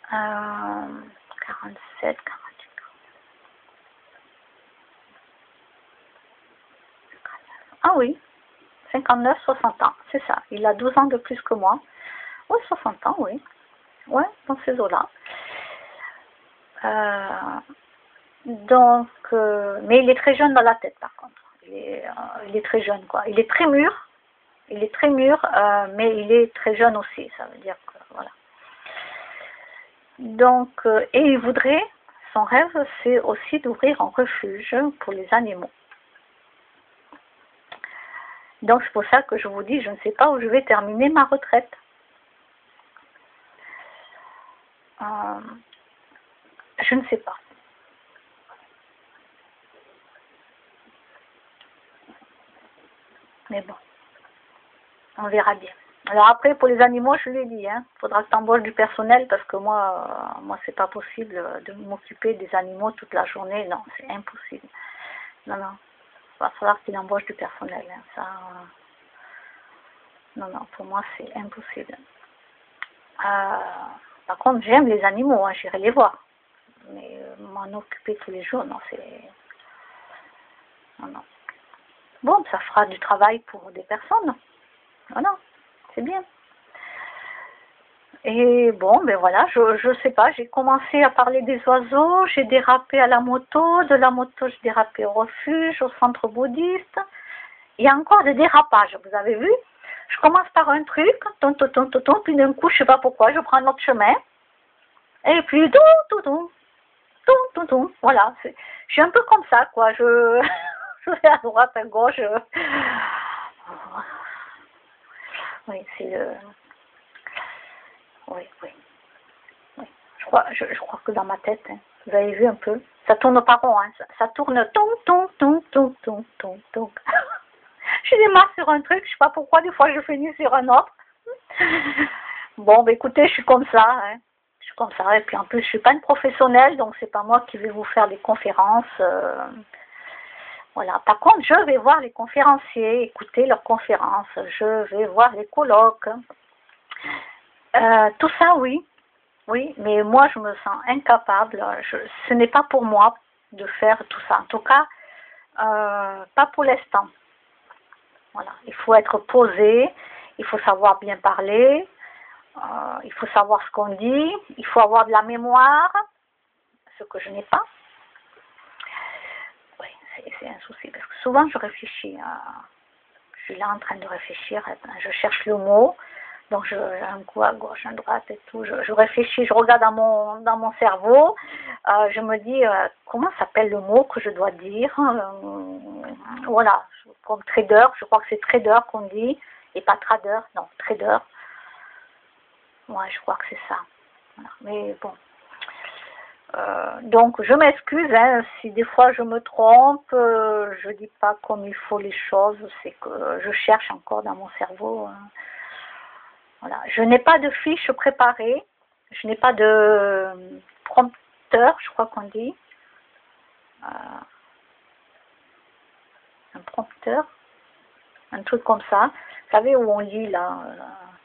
47, 48. Ah oui, 59, 60 ans, c'est ça. Il a 12 ans de plus que moi. Oui, 60 ans, oui. Ouais, dans ces eaux-là. Donc, mais il est très jeune dans la tête, par contre. Il est très jeune, quoi. Il est très mûr. Mais il est très jeune aussi. Ça veut dire que, voilà. Donc, et il voudrait, son rêve, c'est aussi d'ouvrir un refuge pour les animaux. Donc, c'est pour ça que je vous dis, je ne sais pas où je vais terminer ma retraite. Je ne sais pas. Mais bon, on verra bien. Alors après, pour les animaux, je l'ai dit, hein, faudra que tu embauches du personnel parce que moi c'est pas possible de m'occuper des animaux toute la journée. Non, c'est impossible. Non, non, il va falloir qu'il embauche du personnel. Hein, ça, non, non, pour moi c'est impossible. Par contre, j'aime les animaux, hein, j'irai les voir. Mais m'en occuper tous les jours, non, c'est... Non, non. Bon, ça fera du travail pour des personnes. Voilà, c'est bien. Et bon, ben voilà, je sais pas, j'ai commencé à parler des oiseaux, j'ai dérapé à la moto, de la moto j'ai dérapé au refuge, au centre bouddhiste. Il y a encore des dérapages, vous avez vu? Je commence par un truc, puis d'un coup, je sais pas pourquoi, je prends un autre chemin. Et puis, voilà. Je suis un peu comme ça, quoi. Je vais à droite, à gauche. Oui, c'est le... oui, oui, oui. Je crois que dans ma tête, hein, vous avez vu un peu, ça tourne pas rond, hein, ça tourne ton. Je démarre sur un truc, je sais pas pourquoi, des fois je finis sur un autre. Bon, bah écoutez, je suis comme ça, hein. Je suis comme ça, et puis en plus, je suis pas une professionnelle, donc c'est pas moi qui vais vous faire des conférences. Voilà. Par contre, je vais voir les conférenciers, écouter leurs conférences, je vais voir les colloques. Tout ça, oui. Oui, mais moi, je me sens incapable. Ce n'est pas pour moi de faire tout ça. En tout cas, pas pour l'instant. Voilà. Il faut être posé, il faut savoir bien parler, il faut savoir ce qu'on dit, il faut avoir de la mémoire, ce que je n'ai pas. Oui, c'est un souci, parce que souvent je réfléchis. Je suis là en train de réfléchir, je cherche le mot. Donc, un coup à gauche, à droite et tout. Je réfléchis, je regarde dans mon cerveau. Je me dis, comment s'appelle le mot que je dois dire. Voilà, comme trader, je crois que c'est trader qu'on dit, et pas trader, non, trader. Ouais, je crois que c'est ça. Voilà. Mais bon. Donc, je m'excuse hein, si des fois je me trompe, je dis pas comme il faut les choses, c'est que je cherche encore dans mon cerveau. Voilà. Je n'ai pas de fiche préparée, je n'ai pas de prompteur, je crois qu'on dit. Un prompteur, un truc comme ça. Vous savez où on lit là,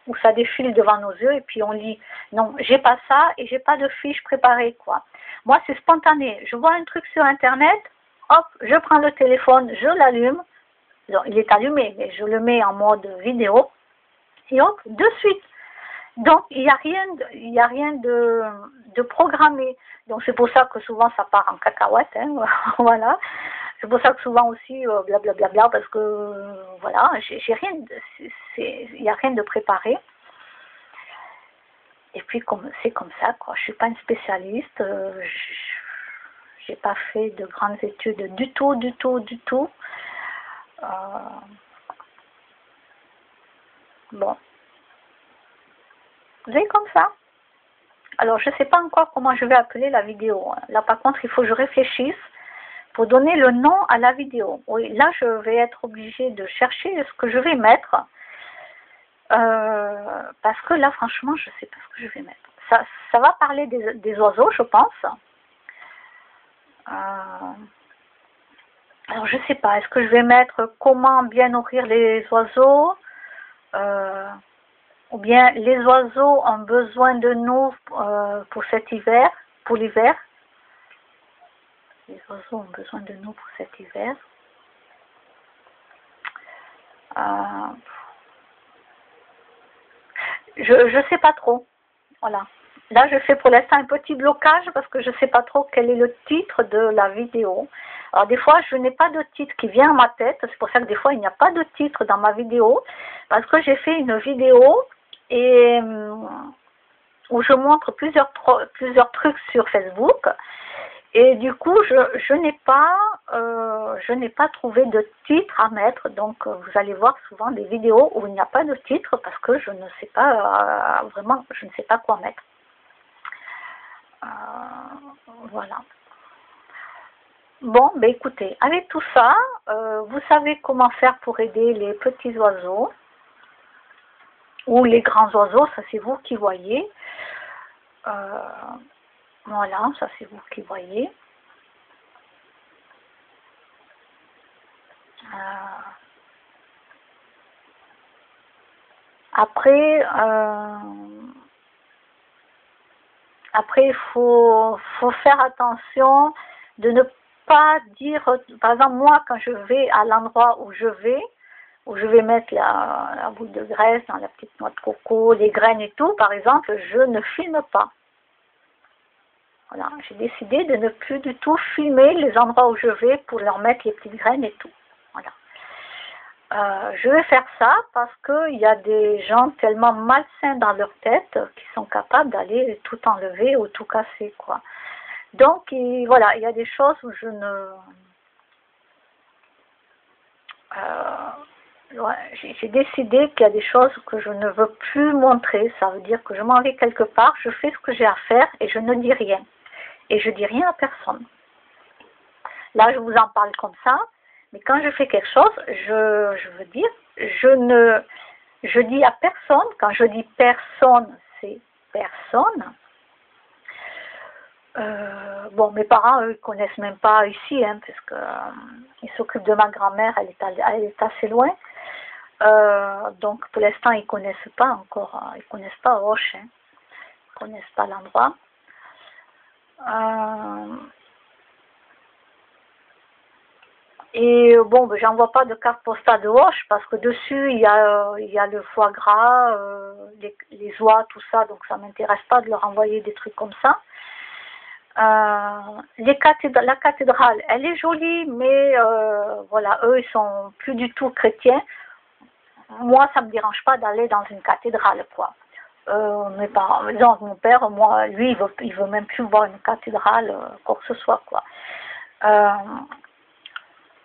où ça défile devant nos yeux et puis on lit. Non, j'ai pas ça et j'ai pas de fiche préparée quoi. Moi c'est spontané. Je vois un truc sur internet, hop, je prends le téléphone, je l'allume. Il est allumé, mais je le mets en mode vidéo et hop, de suite. Donc, il n'y a rien de programmé. Donc, c'est pour ça que souvent, ça part en cacahuète. Hein, voilà. C'est pour ça que souvent aussi, blablabla, parce que, voilà, j'ai rien, il n'y a rien de préparé. Et puis, c'est comme ça, quoi. Je suis pas une spécialiste. J'ai pas fait de grandes études du tout. Bon. Vous voyez comme ça. Alors, je ne sais pas encore comment je vais appeler la vidéo. Là, par contre, il faut que je réfléchisse pour donner le nom à la vidéo. Oui, là, je vais être obligée de chercher ce que je vais mettre. Parce que là, franchement, je ne sais pas ce que je vais mettre. Ça va parler des oiseaux, je pense. Alors, je ne sais pas. Est-ce que je vais mettre comment bien nourrir les oiseaux ou bien les oiseaux ont besoin de nous pour cet hiver, pour l'hiver. Les oiseaux ont besoin de nous pour cet hiver. Je sais pas trop. Voilà. Là, je fais pour l'instant un petit blocage parce que je sais pas trop quel est le titre de la vidéo. Alors, des fois, je n'ai pas de titre qui vient à ma tête. C'est pour ça que des fois, il n'y a pas de titre dans ma vidéo. Parce que j'ai fait une vidéo et où je montre plusieurs trucs sur Facebook. Et du coup, je n'ai pas trouvé de titre à mettre. Donc, vous allez voir souvent des vidéos où il n'y a pas de titre parce que je ne sais pas vraiment, je ne sais pas quoi mettre. Voilà. Bon, ben écoutez, avec tout ça, vous savez comment faire pour aider les petits oiseaux ou les grands oiseaux, ça c'est vous qui voyez. Voilà, ça c'est vous qui voyez. Après, il faut faire attention de ne pas dire, par exemple moi quand je vais à l'endroit où je vais mettre la boule de graisse dans la petite noix de coco, les graines et tout, par exemple, je ne filme pas. Voilà, j'ai décidé de ne plus du tout filmer les endroits où je vais pour leur mettre les petites graines et tout. Voilà. Je vais faire ça parce qu'il y a des gens tellement malsains dans leur tête qui sont capables d'aller tout enlever ou tout casser, quoi. Donc, voilà, il y a des choses où Ouais, j'ai décidé qu'il y a des choses que je ne veux plus montrer. Ça veut dire que je m'en vais quelque part, je fais ce que j'ai à faire et je ne dis rien. Et je dis rien à personne. Là, je vous en parle comme ça, mais quand je fais quelque chose, je veux dire, je dis à personne. Quand je dis personne, c'est personne. Bon, mes parents, eux, ils connaissent même pas ici, hein, parce que ils s'occupent de ma grand-mère, elle est assez loin. Donc, pour l'instant, ils connaissent pas encore, ils connaissent pas Roche, hein, ils connaissent pas l'endroit. Et bon, ben, j'envoie pas de carte postale de Roche parce que dessus il y a le foie gras, les oies, tout ça, donc ça m'intéresse pas de leur envoyer des trucs comme ça. La cathédrale, elle est jolie, mais voilà, eux ils sont plus du tout chrétiens. Moi, ça me dérange pas d'aller dans une cathédrale, quoi. Mes parents, disons, mon père, moi, lui, il veut même plus voir une cathédrale, quoi que ce soit, quoi.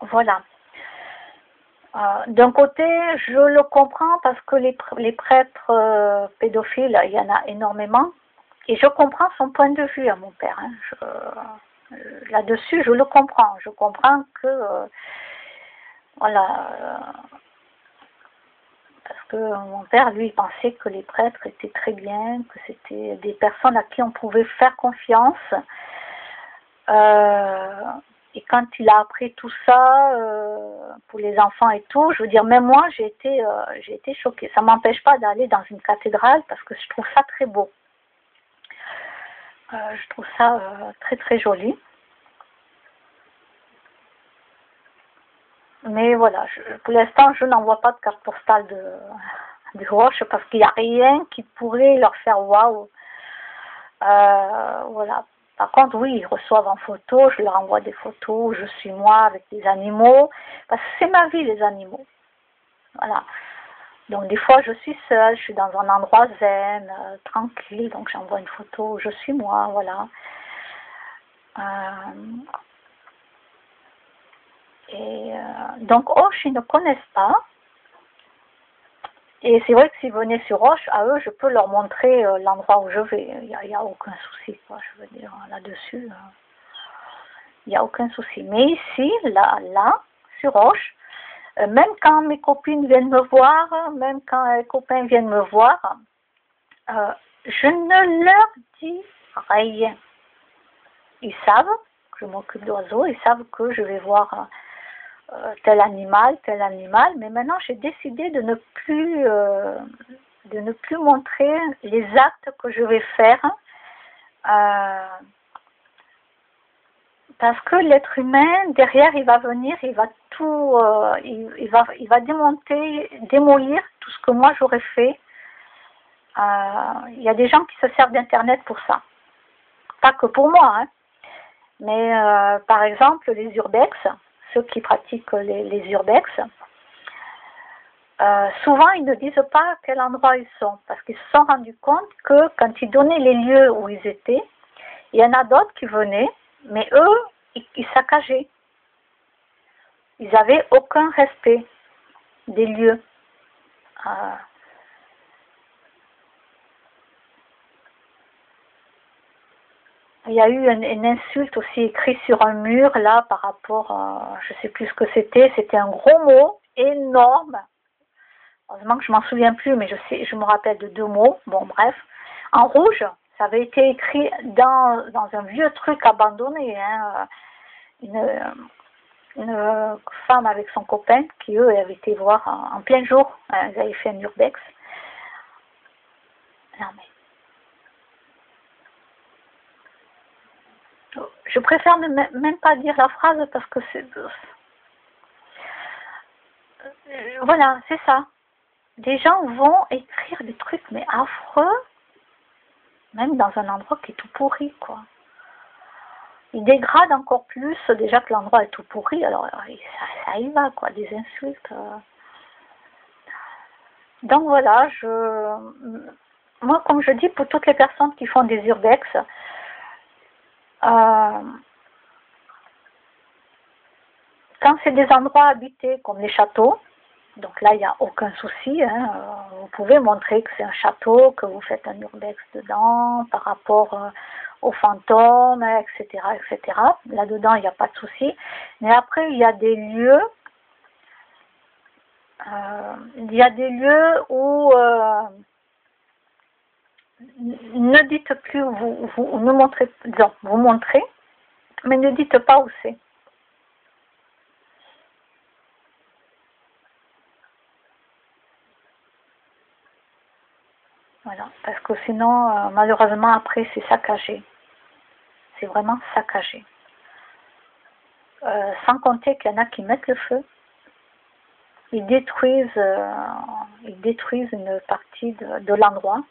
Voilà. D'un côté, je le comprends parce que les prêtres pédophiles, il y en a énormément. Et je comprends son point de vue à mon père. Hein. Là-dessus, je le comprends. Je comprends que, voilà, parce que mon père, lui, pensait que les prêtres étaient très bien, que c'était des personnes à qui on pouvait faire confiance. Et quand il a appris tout ça pour les enfants et tout, je veux dire, même moi, j'ai été choquée. Ça m'empêche pas d'aller dans une cathédrale parce que je trouve ça très beau. Je trouve ça très très joli. Mais voilà, pour l'instant, je n'envoie pas de carte postale de Roche parce qu'il n'y a rien qui pourrait leur faire waouh. Voilà. Par contre, oui, ils reçoivent en photo, je leur envoie des photos, je suis moi avec des animaux, parce que c'est ma vie, les animaux. Voilà. Donc des fois, je suis seule, je suis dans un endroit zen, tranquille, donc j'envoie une photo, je suis moi, voilà. Donc Roche, ils ne connaissent pas. Et c'est vrai que s'ils venaient sur Roche, à eux, je peux leur montrer l'endroit où je vais. Il y a aucun souci, quoi, je veux dire, là-dessus. Il n'y a aucun souci. Mais ici, là, sur Roche, même quand mes copines viennent me voir, même quand les copains viennent me voir, je ne leur dis rien. Ils savent que je m'occupe d'oiseaux, ils savent que je vais voir tel animal, mais maintenant j'ai décidé de ne plus montrer les actes que je vais faire parce que l'être humain derrière il va venir, il va tout, il va démolir tout ce que moi j'aurais fait. Il y a des gens qui se servent d'internet pour ça, pas que pour moi, hein. Mais par exemple les urbex, ceux qui pratiquent les urbex, souvent ils ne disent pas à quel endroit ils sont, parce qu'ils se sont rendus compte que quand ils donnaient les lieux où ils étaient, il y en a d'autres qui venaient, mais eux, ils saccageaient. Ils n'avaient aucun respect des lieux. Il y a eu une insulte aussi écrite sur un mur, là, par rapport à, je ne sais plus ce que c'était un gros mot, énorme. Heureusement que je m'en souviens plus, mais je me rappelle de 2 mots. Bon, bref. En rouge, ça avait été écrit dans un vieux truc abandonné. Hein. Une femme avec son copain qui, eux, avaient été voir en plein jour. Hein, ils avaient fait un urbex. Non, mais... Je préfère même pas dire la phrase parce que c'est... Voilà, c'est ça. Des gens vont écrire des trucs, mais affreux, même dans un endroit qui est tout pourri, quoi. Ils dégradent encore plus, déjà que l'endroit est tout pourri, alors ça y va, quoi, des insultes. Donc voilà, moi, comme je dis, pour toutes les personnes qui font des urbex, quand c'est des endroits habités, comme les châteaux, Donc là, il n'y a aucun souci. Hein. Vous pouvez montrer que c'est un château, que vous faites un urbex dedans, par rapport aux fantômes, etc., etc. Là-dedans, il n'y a pas de souci. Mais après, il y a des lieux, où ne dites plus, vous ne montrez, non, vous montrez, mais ne dites pas où c'est. Voilà, parce que sinon, malheureusement, après, c'est saccagé. C'est vraiment saccagé. Sans compter qu'il y en a qui mettent le feu. Ils détruisent une partie de l'endroit.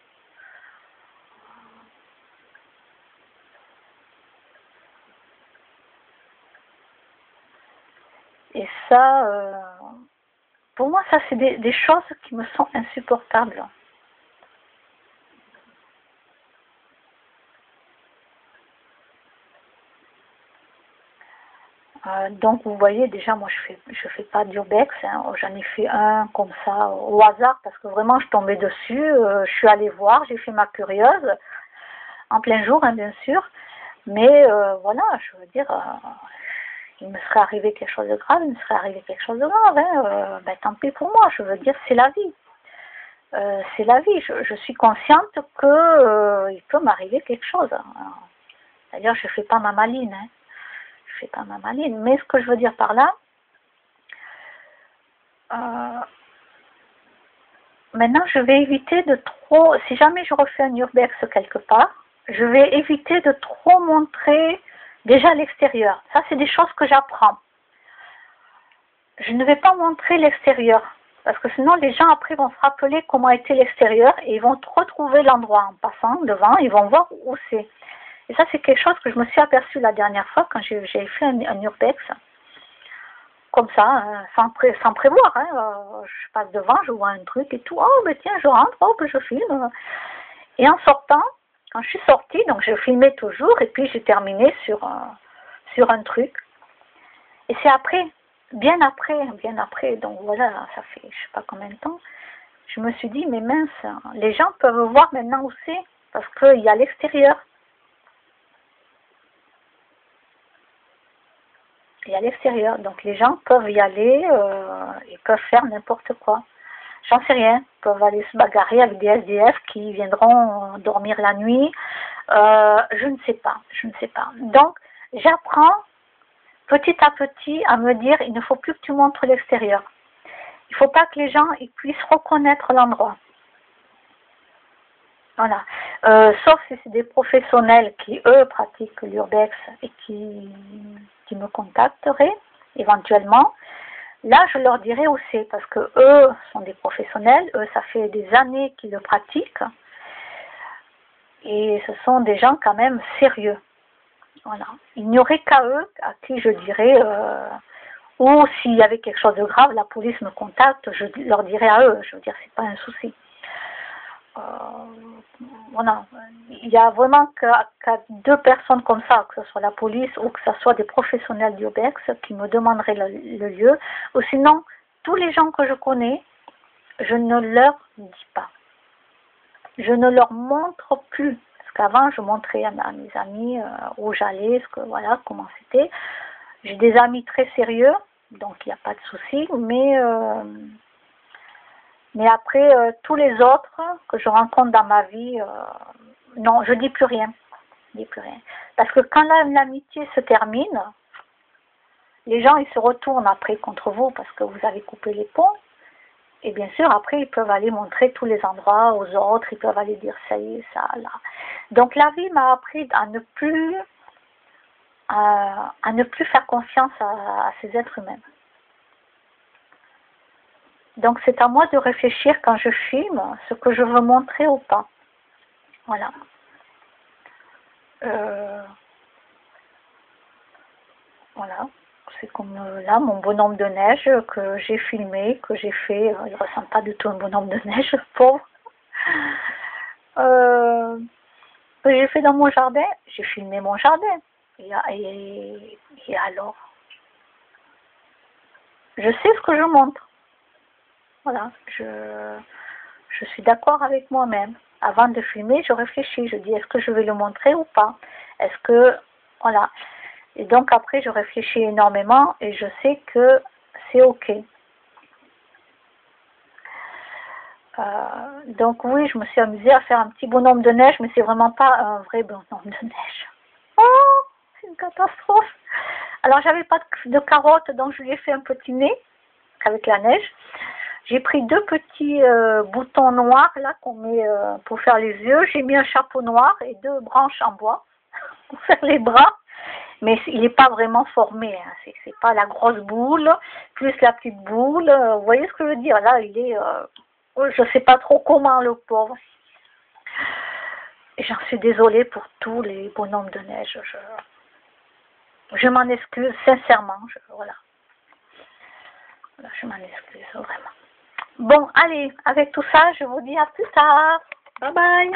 Et ça, pour moi, ça, c'est des choses qui me sont insupportables. Donc vous voyez, déjà moi je fais pas d'urbex, hein. J'en ai fait un comme ça au hasard parce que vraiment je tombais dessus, je suis allée voir, j'ai fait ma curieuse, en plein jour hein, bien sûr, mais voilà, je veux dire, il me serait arrivé quelque chose de grave, il me serait arrivé quelque chose de grave, hein, ben, tant pis pour moi, je veux dire c'est la vie. C'est la vie, je suis consciente que il peut m'arriver quelque chose. D'ailleurs je fais pas ma maline, hein. Je fais pas ma maline, mais ce que je veux dire par là, maintenant je vais éviter de trop, si jamais je refais un urbex quelque part, je vais éviter de trop montrer déjà l'extérieur. Ça c'est des choses que j'apprends. Je ne vais pas montrer l'extérieur, parce que sinon les gens après vont se rappeler comment était l'extérieur et ils vont retrouver l'endroit en passant devant, ils vont voir où c'est. Et ça c'est quelque chose que je me suis aperçue la dernière fois quand j'ai fait un urbex. Comme ça, hein, sans prévoir. Hein, je passe devant, je vois un truc et tout. Oh, ben tiens, je rentre, hop, je filme. Et en sortant, quand je suis sortie, donc je filmais toujours et puis j'ai terminé sur un truc. Et c'est après, bien après, donc voilà, ça fait je sais pas combien de temps, je me suis dit, mais mince, les gens peuvent voir maintenant où c'est, parce qu'il y a l'extérieur. Et à l'extérieur. Donc les gens peuvent y aller, ils peuvent faire n'importe quoi. J'en sais rien. Ils peuvent aller se bagarrer avec des SDF qui viendront dormir la nuit. Je ne sais pas, je ne sais pas. Donc j'apprends petit à petit à me dire, il ne faut plus que tu montres l'extérieur. Il ne faut pas que les gens ils puissent reconnaître l'endroit. Voilà. Sauf si c'est des professionnels qui, eux, pratiquent l'urbex et qui me contacteraient éventuellement. Là, je leur dirai où c'est, parce que eux sont des professionnels, eux, ça fait des années qu'ils le pratiquent, et ce sont des gens quand même sérieux. Voilà. Il n'y aurait qu'à eux, à qui je dirais, ou s'il y avait quelque chose de grave, la police me contacte, je leur dirai à eux, je veux dire, c'est pas un souci. Voilà. Il y a vraiment qu'à deux personnes comme ça, que ce soit la police ou que ce soit des professionnels d'urbex qui me demanderaient le lieu, ou sinon, tous les gens que je connais, je ne leur dis pas. Je ne leur montre plus. Parce qu'avant, je montrais à mes amis où j'allais, voilà, comment c'était. J'ai des amis très sérieux, donc il n'y a pas de souci, mais après, tous les autres que je rencontre dans ma vie, non, je dis plus rien. Je dis plus rien. Parce que quand l'amitié se termine, les gens ils se retournent après contre vous parce que vous avez coupé les ponts. Et bien sûr, après, ils peuvent aller montrer tous les endroits aux autres, ils peuvent aller dire ça y est, ça, là. Donc la vie m'a appris à ne plus faire confiance à ces êtres humains. Donc c'est à moi de réfléchir quand je filme ce que je veux montrer ou pas. Voilà. Voilà. C'est comme là mon bonhomme de neige que j'ai filmé, que j'ai fait. Il ne ressemble pas du tout à un bonhomme de neige, pauvre. Que j'ai fait dans mon jardin. J'ai filmé mon jardin. Et alors, je sais ce que je montre. Voilà, je suis d'accord avec moi-même. Avant de filmer, je réfléchis. Je dis, est-ce que je vais le montrer ou pas? Est-ce que... Voilà. Et donc après, je réfléchis énormément et je sais que c'est OK. Donc oui, je me suis amusée à faire un petit bonhomme de neige, mais c'est vraiment pas un vrai bonhomme de neige. Oh, c'est une catastrophe. Alors j'avais pas de carottes, donc je lui ai fait un petit nez avec la neige. J'ai pris deux petits boutons noirs là qu'on met pour faire les yeux. J'ai mis un chapeau noir et deux branches en bois pour faire les bras. Mais il n'est pas vraiment formé. Hein. C'est pas la grosse boule plus la petite boule. Vous voyez ce que je veux dire? Là, il est... je sais pas trop comment, le pauvre. Et j'en suis désolée pour tous les bonhommes de neige. Je m'en excuse sincèrement. Voilà, je m'en excuse vraiment. Bon, allez, avec tout ça, je vous dis à plus tard. Bye bye.